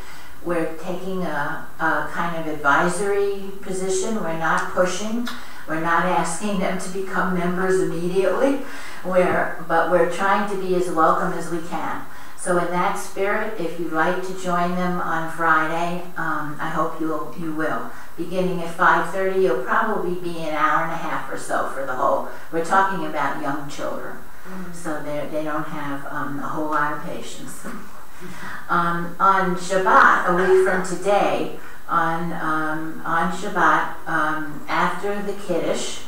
We're taking a kind of advisory position. We're not pushing. We're not asking them to become members immediately. But we're trying to be as welcome as we can. So in that spirit, if you'd like to join them on Friday, I hope you will. Beginning at 5:30, you'll probably be an hour and a half or so for the whole. We're talking about young children, so they don't have a whole lot of patience. On Shabbat, a week from today, on Shabbat, after the Kiddush,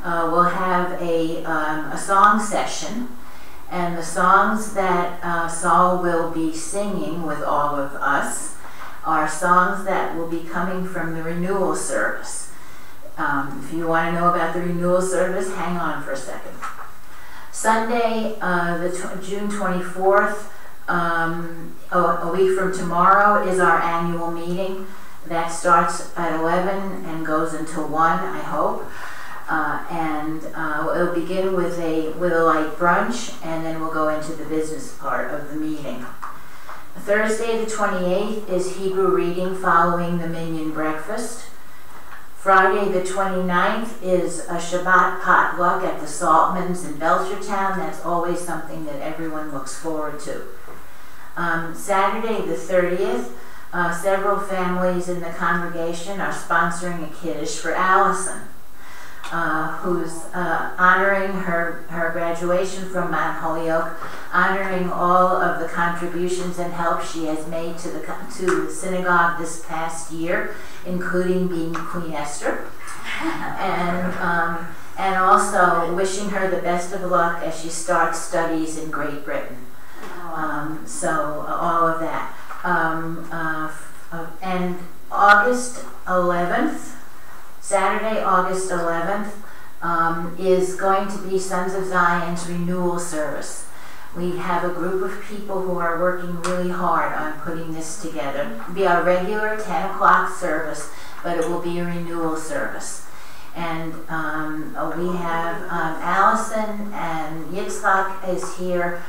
we'll have a song session, and the songs that Saul will be singing with all of us are songs that will be coming from the renewal service. If you want to know about the renewal service, hang on for a second. Sunday, June 24th, a week from tomorrow, is our annual meeting. That starts at 11 and goes until 1, I hope. It'll begin with a light brunch, and then we'll go into the business part of the meeting. Thursday the 28th is Hebrew reading following the Minyan breakfast. Friday the 29th is a Shabbat potluck at the Saltmans in Belchertown. That's always something that everyone looks forward to. Saturday the 30th, several families in the congregation are sponsoring a kiddush for Allison, who's honoring her graduation from Mount Holyoke, honoring all of the contributions and help she has made to the synagogue this past year, including being Queen Esther, and also wishing her the best of luck as she starts studies in Great Britain. So all of that. And August 11th, Saturday, August 11th, is going to be Sons of Zion's renewal service. We have a group of people who are working really hard on putting this together. It'll be our regular 10 o'clock service, but it will be a renewal service. And we have Allison and Yitzchak is here.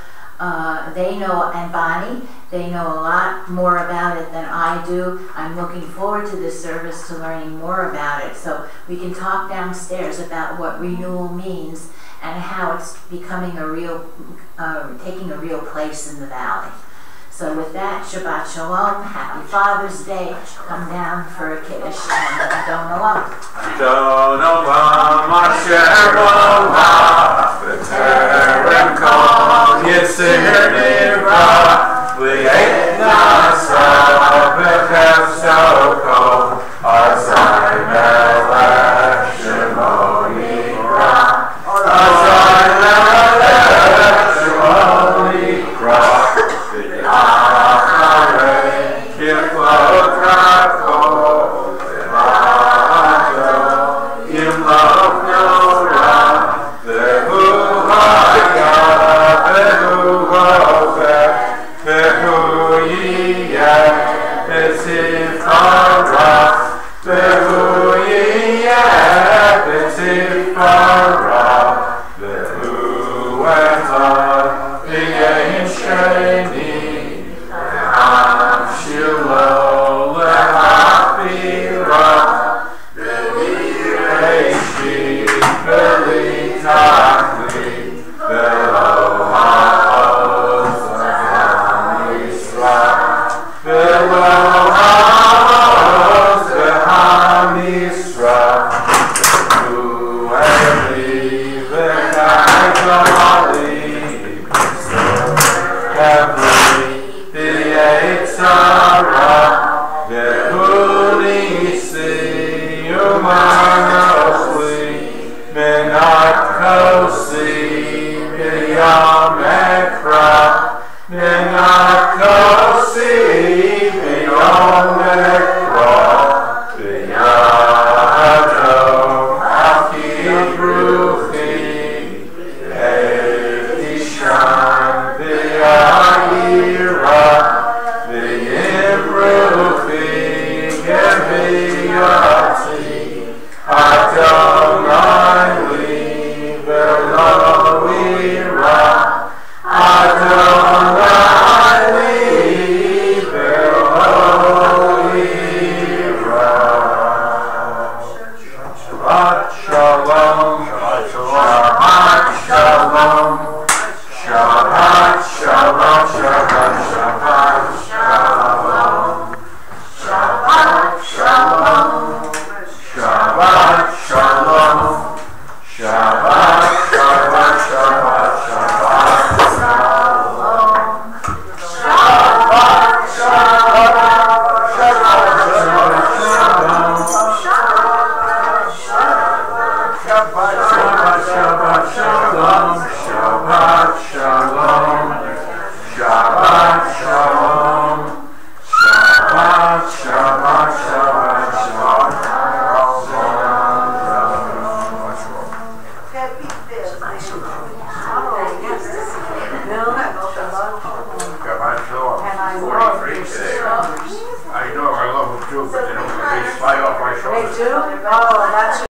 They know, and Bonnie, they know a lot more about it than I do. I'm looking forward to this service, to learning more about it, so we can talk downstairs about what renewal means and how it's becoming a real, taking a real place in the valley. So with that, Shabbat Shalom, Happy Father's Day. Come down for a kiddush and Adon Olam. Adon Olam, Asher Olam, B'terem Kol Yitzir Nivra, V'yet Nasa, V'chefso Kol, Azai Melech Shemo Yikra, Azai Melech Shemo Yikra, Adonai li v'lo yes. Bill, Shabbat Shalom. Shabbat Shalom. And I love 43 your today. sisters. I know, I love them too, but they slide off my They shoulders. do? Oh,